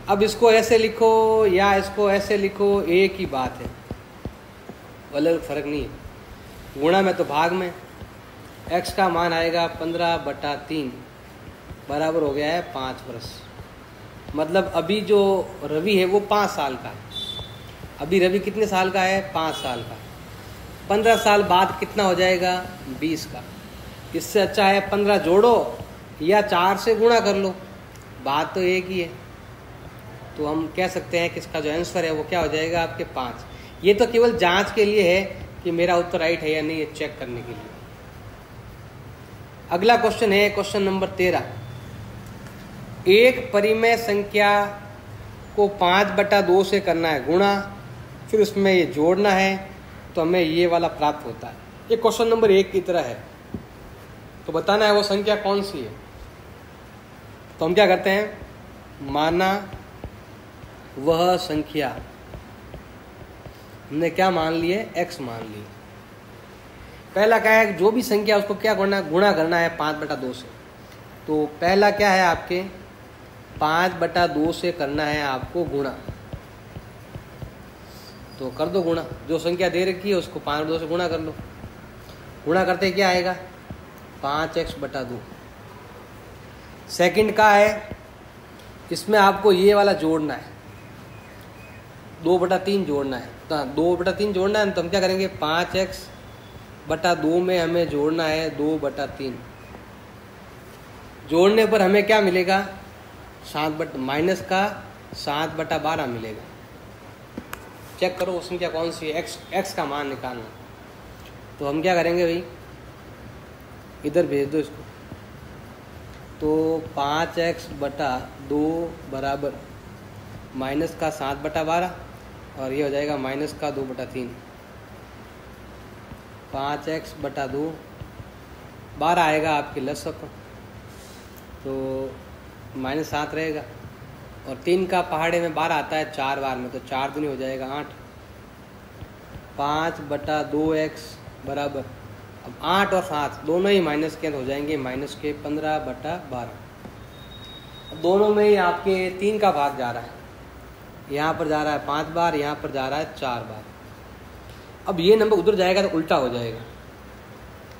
अब इसको ऐसे लिखो या इसको ऐसे लिखो, एक ही बात है, अलग फर्क नहीं है। गुणा में तो भाग में, x का मान आएगा 15/3 बराबर हो गया है 5 वर्ष। मतलब अभी जो रवि है वो 5 साल का है। अभी रवि कितने साल का है, 5 साल का। 15 साल बाद कितना हो जाएगा, 20 का। इससे अच्छा है 15 जोड़ो या 4 से गुणा कर लो, बात तो एक ही है। तो हम कह सकते हैं कि इसका जो आंसर है वो क्या हो जाएगा आपके 5। ये तो केवल जांच के लिए है कि मेरा उत्तर राइट है या नहीं, ये चेक करने के लिए। अगला क्वेश्चन है क्वेश्चन नंबर 13। एक परिमेय संख्या को 5/2 से करना है गुणा, फिर उसमें ये जोड़ना है, तो हमें ये वाला प्राप्त होता है। ये क्वेश्चन नंबर 1 की तरह है, तो बताना है वो संख्या कौन सी है। तो हम क्या करते हैं, माना वह संख्या, हमने क्या मान लिए, x मान ली। पहला क्या है, जो भी संख्या उसको क्या गुणा करना है 5/2 से। तो पहला क्या है आपके, 5/2 से करना है आपको गुणा, तो कर दो गुणा। जो संख्या दे रखी है उसको 5/2 से गुणा कर लो। गुणा करते क्या आएगा, 5x/2। सेकंड का है, इसमें आपको ये वाला जोड़ना है, 2/3 जोड़ना है। तो 2/3 जोड़ना है, तो हम क्या करेंगे, 5x/2 में हमें जोड़ना है 2/3। जोड़ने पर हमें क्या मिलेगा, माइनस का 7/12 मिलेगा। चेक करो वो संख्या कौन सी है, x का मान निकालना। तो हम क्या करेंगे भाई, इधर भेज दो इसको। तो 5x/2 बराबर माइनस का 7/12, और ये हो जाएगा माइनस का 2/3। 5x/2 12 आएगा आपके लसक, तो -7 रहेगा, और 3 का पहाड़े में 12 आता है 4 बार में, तो 4 दूनी हो जाएगा 8। 5/2x बराबर, अब 8 और 7 दोनों ही माइनस के हो जाएंगे, माइनस के 15/12। दोनों में ही आपके 3 का भाग जा रहा है, यहाँ पर जा रहा है 5 बार, यहाँ पर जा रहा है 4 बार। अब ये नंबर उधर जाएगा तो उल्टा हो जाएगा,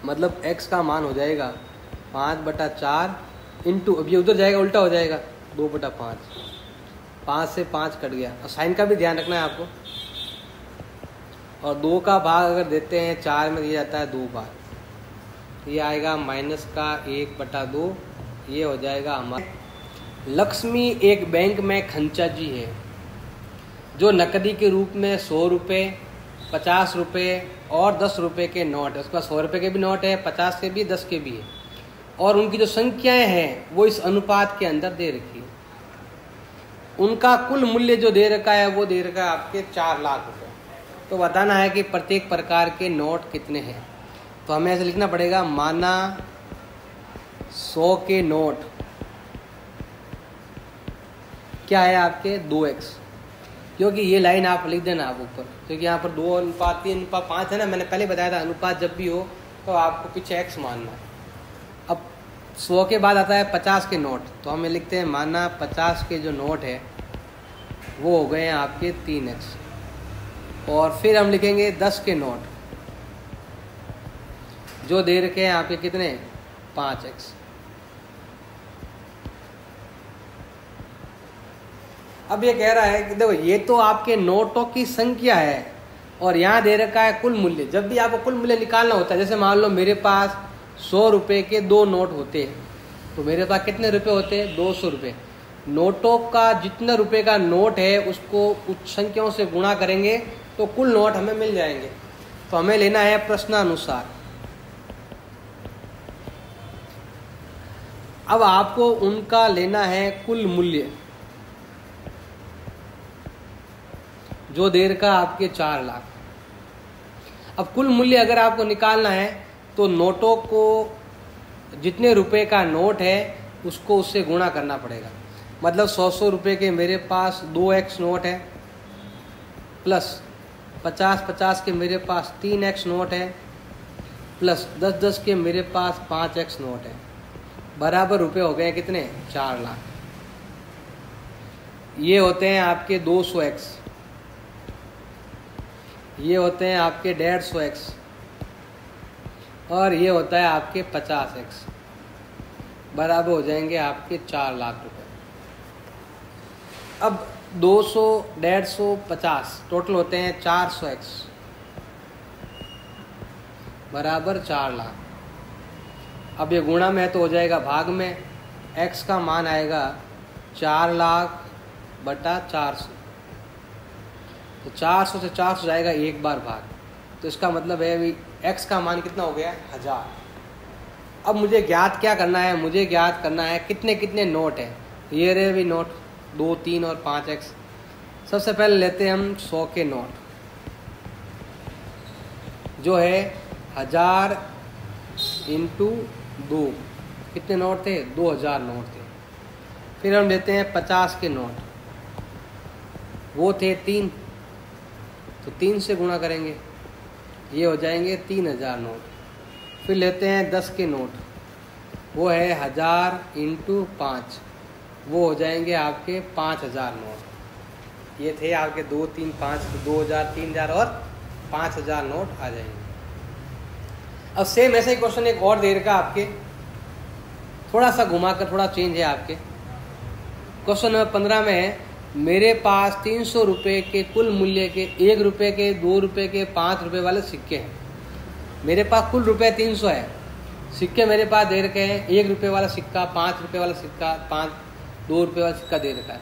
मतलब x का मान हो जाएगा 5/4 इंटू, अब ये उधर जाएगा उल्टा हो जाएगा 2/5। 5 से 5 कट गया, और साइन का भी ध्यान रखना है आपको। और 2 का भाग अगर देते हैं 4 में दिया जाता है 2 बार, तो ये आएगा माइनस का 1/2। ये हो जाएगा हमारा। लक्ष्मी एक बैंक में खंचाजी है जो नकदी के रूप में 100 रुपये, 50 रुपये और 10 रुपये के नोट है। उसके पास 100 रुपये के भी नोट है, 50 के भी, 10 के भी है, और उनकी जो संख्याएं हैं वो इस अनुपात के अंदर दे रखी है। उनका कुल मूल्य जो दे रखा है वो दे रखा है आपके 4 लाख रुपये। तो बताना है कि प्रत्येक प्रकार के नोट कितने हैं। तो हमें ऐसे लिखना पड़ेगा, माना 100 के नोट क्या है आपके 2x, क्योंकि ये लाइन आप लिख देना आप ऊपर, क्योंकि यहाँ पर 2:3:5 है ना। मैंने पहले बताया था अनुपात जब भी हो तो आपको पीछे x मानना है। अब 100 के बाद आता है 50 के नोट, तो हमें लिखते हैं माना 50 के जो नोट है वो हो गए हैं आपके 3x, और फिर हम लिखेंगे 10 के नोट जो दे रखे हैं आपके कितने 5x। अब ये कह रहा है कि देखो ये तो आपके नोटों की संख्या है, और यहाँ दे रखा है कुल मूल्य। जब भी आपको कुल मूल्य निकालना होता है, जैसे मान लो मेरे पास 100 रुपये के 2 नोट होते हैं, तो मेरे पास कितने रुपए होते हैं 200 रुपये। नोटों का जितना रुपए का नोट है उसको उच्च संख्याओं से गुणा करेंगे तो कुल नोट हमें मिल जाएंगे। तो हमें लेना है प्रश्नानुसार। अब आपको उनका लेना है कुल मूल्य, जो दे रखा आपके 4 लाख। अब कुल मूल्य अगर आपको निकालना है तो नोटों को जितने रुपए का नोट है उसको उससे गुणा करना पड़ेगा। मतलब 100 रुपए के मेरे पास 2x नोट है, प्लस 50 के मेरे पास 3x नोट है, प्लस 10 के मेरे पास 5x नोट है, बराबर रुपए हो गए कितने? 4 लाख। ये होते हैं आपके 200x, ये होते हैं आपके 150x, और ये होता है आपके 50x, बराबर हो जाएंगे आपके 4 लाख रुपए। अब 200, 150, 50 टोटल होते हैं 400x, बराबर 4 लाख। अब ये गुणा में तो हो जाएगा भाग में, x का मान आएगा 4 लाख बटा 400। तो 400 से 400 जाएगा एक बार भाग, तो इसका मतलब है भी x का मान कितना हो गया? 1000। अब मुझे ज्ञात क्या करना है? मुझे ज्ञात करना है कितने कितने नोट हैं। ये रहे भी नोट 2, 3 और 5x। सबसे पहले लेते हैं हम 100 के नोट, जो है 1000 इंटू 2, कितने नोट थे? 2000 नोट थे। फिर हम लेते हैं 50 के नोट, वो थे 3, तो 3 से गुणा करेंगे, ये हो जाएंगे 3000 नोट। फिर लेते हैं 10 के नोट, वो है 1000 इंटू 5, वो हो जाएंगे आपके 5000 नोट। ये थे आपके 2, 3, 5, 2000, 3000 और 5000 नोट आ जाएंगे। अब सेम ऐसा ही क्वेश्चन एक और दे रखा आपके, थोड़ा सा घुमाकर, थोड़ा चेंज है आपके। क्वेश्चन नंबर 15 में है, मेरे पास 300 रुपये के कुल मूल्य के 1 रुपये के, 2 रुपये के, 5 रुपये वाले सिक्के हैं। मेरे पास कुल रुपये 300 है, सिक्के मेरे पास दे रखे हैं 1 रुपये वाला सिक्का, 5 रुपये वाला सिक्का, 2 रुपये वाला सिक्का दे रखा है।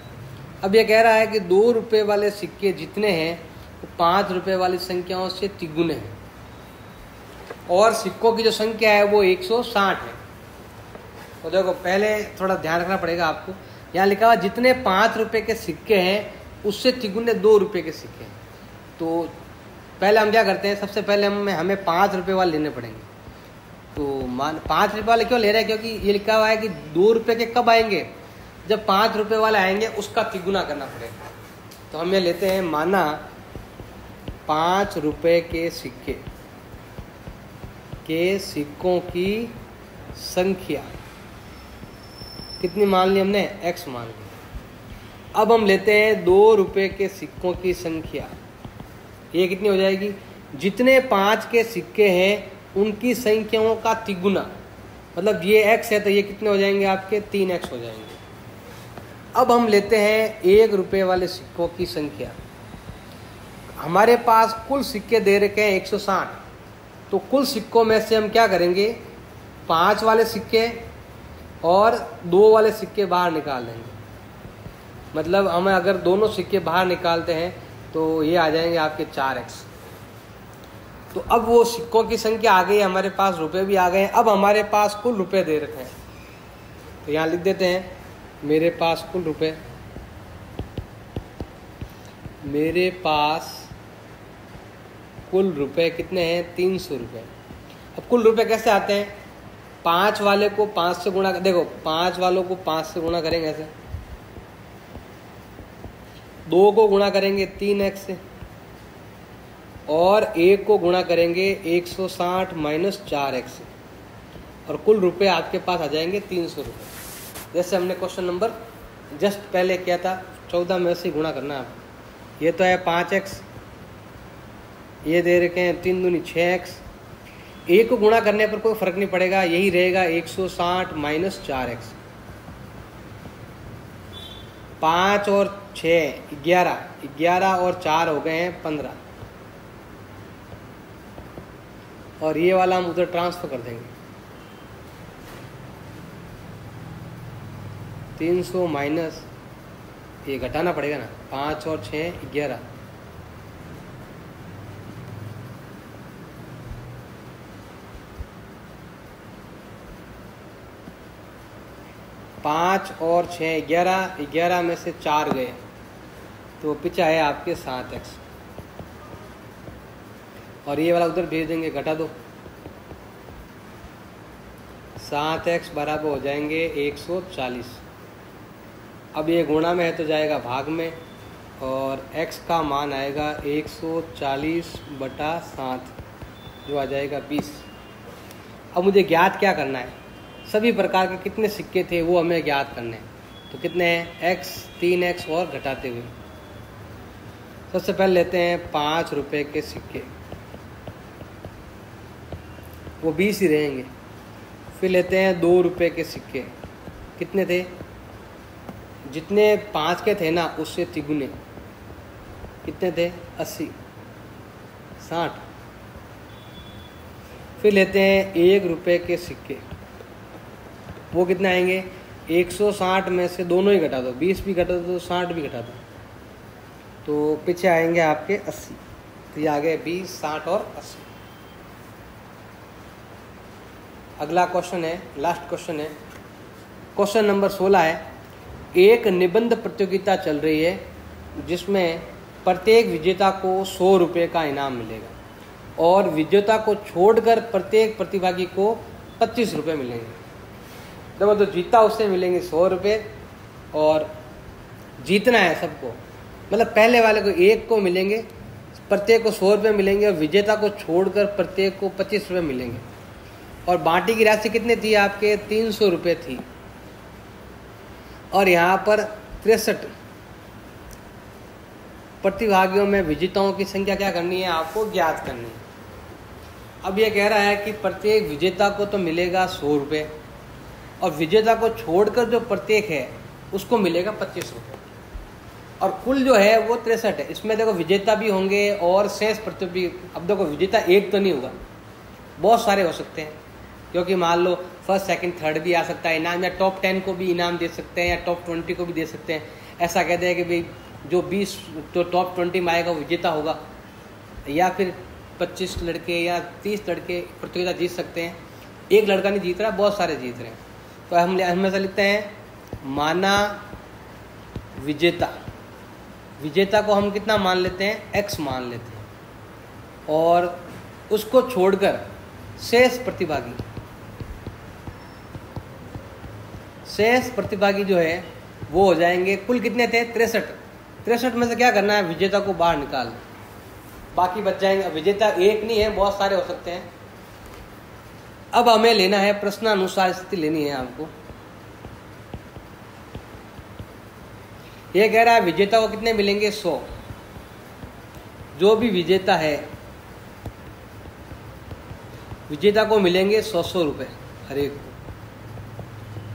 अब ये कह रहा है कि 2 रुपये वाले सिक्के जितने हैं वो 5 रुपये वाली संख्याओं से तिगुने हैं, और सिक्कों की जो संख्या है वो 160 है। तो देखो पहले थोड़ा ध्यान रखना पड़ेगा आपको, यहाँ लिखा हुआ जितने 5 रुपये के सिक्के हैं उससे तिगुने 2 रुपये के सिक्के हैं। तो पहले हम क्या करते हैं, सबसे पहले हमें 5 रुपये वाले लेने पड़ेंगे। तो मान 5 रुपये वाले क्यों ले रहे हैं? क्योंकि ये लिखा हुआ है कि 2 रुपये के कब आएंगे? जब 5 रुपये वाले आएंगे उसका तिगुना करना पड़ेगा। तो हम ये लेते हैं, माना 5 रुपये के सिक्के के सिक्कों की संख्या कितनी मान ली हमने? x मान ली। अब हम लेते हैं 2 रुपये के सिक्कों की संख्या, ये कितनी हो जाएगी? जितने 5 के सिक्के हैं उनकी संख्याओं का तिगुना, मतलब ये x है तो ये कितने हो जाएंगे आपके? 3x हो जाएंगे। अब हम लेते हैं 1 रुपये वाले सिक्कों की संख्या। हमारे पास कुल सिक्के दे रखे हैं 160, तो कुल सिक्कों में से हम क्या करेंगे? 5 वाले सिक्के और 2 वाले सिक्के बाहर निकाल देंगे। मतलब हम अगर दोनों सिक्के बाहर निकालते हैं तो ये आ जाएंगे आपके 4x। तो अब वो सिक्कों की संख्या आ गई, हमारे पास रुपए भी आ गए हैं। अब हमारे पास कुल रुपए दे रखे हैं, तो यहाँ लिख देते हैं मेरे पास कुल रुपए, मेरे पास कुल रुपए कितने हैं? 300 रुपये। अब कुल रुपए कैसे आते हैं? 5 वाले को 5 से गुणा, देखो 5 वालों को 5 से गुणा करेंगे ऐसे, 2 को गुणा करेंगे 3x से, और 1 को गुणा करेंगे 160 माइनस 4x से, और कुल रुपए आपके पास आ जाएंगे 300 रुपये। जैसे हमने क्वेश्चन नंबर जस्ट पहले किया था 14 में से गुणा करना है आपको। ये तो है 5x, ये दे रखे हैं 3 दूनी 6x, 1 को गुणा करने पर कोई फर्क नहीं पड़ेगा, यही रहेगा 160 माइनस 4x। 5 और 6 11, 11 और 4 हो गए हैं 15, और ये वाला हम उधर ट्रांसफर कर देंगे। 300 माइनस ये घटाना पड़ेगा ना, 5 और 6 11, 5 और 6 11, 11 में से 4 गए तो पीछे है आपके 7x, और ये वाला उधर भेज देंगे, घटा दो। 7x बराबर हो जाएंगे 140। अब ये गुणा में है तो जाएगा भाग में, और x का मान आएगा 140/7 जो आ जाएगा 20। अब मुझे ज्ञात क्या करना है, सभी प्रकार के कितने सिक्के थे वो हमें ज्ञात करने हैं। तो कितने हैं, x 3x और घटाते हुए। सबसे पहले लेते हैं 5 रुपए के सिक्के, वो 20 ही रहेंगे। फिर लेते हैं 2 रुपए के सिक्के, कितने थे, जितने 5 के थे ना उससे तिगुने, कितने थे 80 60। फिर लेते हैं 1 रुपए के सिक्के, वो कितने आएंगे, 160 में से दोनों ही घटा दो, 20 भी घटा दो 60 भी घटा दो, तो पीछे आएंगे आपके 80। तो ये आ गए 20 60 और 80। अगला क्वेश्चन है, लास्ट क्वेश्चन है, क्वेश्चन नंबर 16 है। एक निबंध प्रतियोगिता चल रही है जिसमें प्रत्येक विजेता को 100 रुपये का इनाम मिलेगा, और विजेता को छोड़कर प्रत्येक प्रतिभागी को 25 रुपये मिलेंगे। देखो तो जीता उससे मिलेंगे 100 रुपये, और जीतना है सबको, मतलब पहले वाले को 1 को मिलेंगे, प्रत्येक को 100 रुपये मिलेंगे, और विजेता को छोड़कर प्रत्येक को 25 रुपये मिलेंगे। और बाटी की राशि कितनी थी आपके, 300 रुपये थी, और यहाँ पर 63 प्रतिभागियों में विजेताओं की संख्या क्या करनी है, आपको ज्ञात करनी है। अब ये कह रहा है कि प्रत्येक विजेता को तो मिलेगा 100 रुपये, और विजेता को छोड़कर जो प्रत्येक है उसको मिलेगा 25 रुपये, और कुल जो है वो 63 है। इसमें देखो विजेता भी होंगे और शेष प्रतियोगी। अब देखो विजेता एक तो नहीं होगा, बहुत सारे हो सकते हैं, क्योंकि मान लो फर्स्ट सेकंड थर्ड भी आ सकता है इनाम, या टॉप 10 को भी इनाम दे सकते हैं, या टॉप 20 को भी दे सकते हैं। ऐसा कहते हैं कि भाई जो 20 तो टॉप 20 में आएगा वो विजेता होगा, या फिर 25 लड़के या 30 लड़के प्रतियोगिता जीत सकते हैं। एक लड़का नहीं जीत रहा, बहुत सारे जीत रहे हैं। तो हम हमेशा लिखते हैं माना विजेता, विजेता को हम कितना मान लेते हैं, x मान लेते हैं, और उसको छोड़कर शेष प्रतिभागी, शेष प्रतिभागी जो है वो हो जाएंगे, कुल कितने थे 63 में से क्या करना है, विजेता को बाहर निकाल, बाकी बच जाएंगे। विजेता एक नहीं है, बहुत सारे हो सकते हैं। अब हमें लेना है प्रश्नानुसार स्थिति लेनी है आपको। ये कह रहा है विजेता को कितने मिलेंगे, 100। जो भी विजेता है विजेता को मिलेंगे 100 रुपये हर एक को,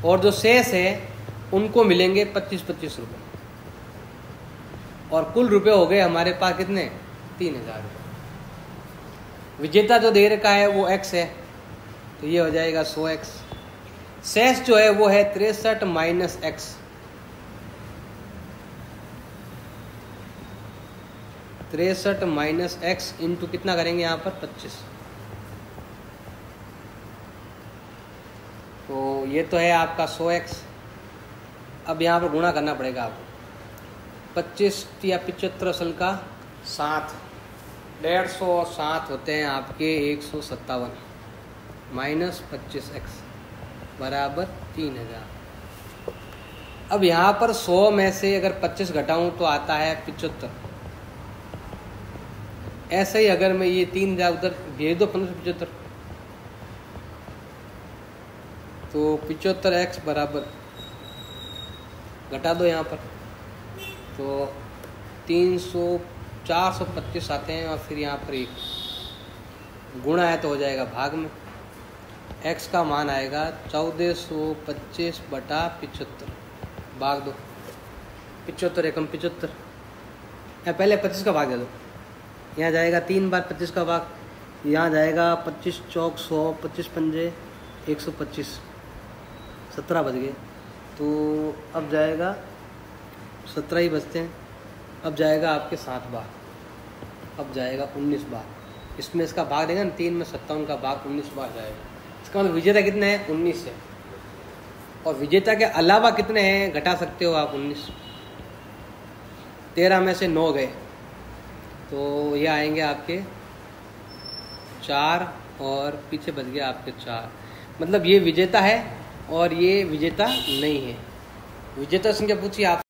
और जो शेष है उनको मिलेंगे 25 रुपये, और कुल रुपए हो गए हमारे पास कितने, 3000 रुपये। विजेता जो दे रखा है वो x है, तो ये हो जाएगा 100x। शेष जो है वो है 63 minus x, 63 minus x into कितना करेंगे यहाँ पर 25। तो ये तो है आपका 100x। अब यहाँ पर गुणा करना पड़ेगा आपको, 25 या 75 असल का 7, 150 और 7 होते हैं आपके 157 माइनस 25x बराबर 3000। अब यहाँ पर 100 में से अगर 25 घटाऊँ तो आता है 75। ऐसे ही अगर मैं ये 3000 उधर भेज दो 1575, तो 75x बराबर घटा दो यहाँ पर, तो 425 आते हैं, और फिर यहाँ पर 1 गुणा है तो हो जाएगा भाग में। x का मान आएगा 1425 बटा 75, भाग दो 75 एकम 75, या पहले 25 का भाग दे दो। यहाँ जाएगा 3 बार 25 का भाग, यहाँ जाएगा 25 चौक 100, 25 पंजे 125, 17 बज गए। तो अब जाएगा 17 ही बचते हैं। अब जाएगा आपके 7 बार, अब जाएगा 19 बार। इसमें इसका भाग देगा ना, 3 में 57 का भाग 19 बार जाएगा। इसका मतलब विजेता कितने हैं? 19 है। और विजेता के अलावा कितने हैं घटा सकते हो आप? 19। 13 में से 9 गए तो ये आएंगे आपके 4 और पीछे बच गया आपके 4। मतलब ये विजेता है और ये विजेता नहीं है। विजेता संख्या पूछिए आप।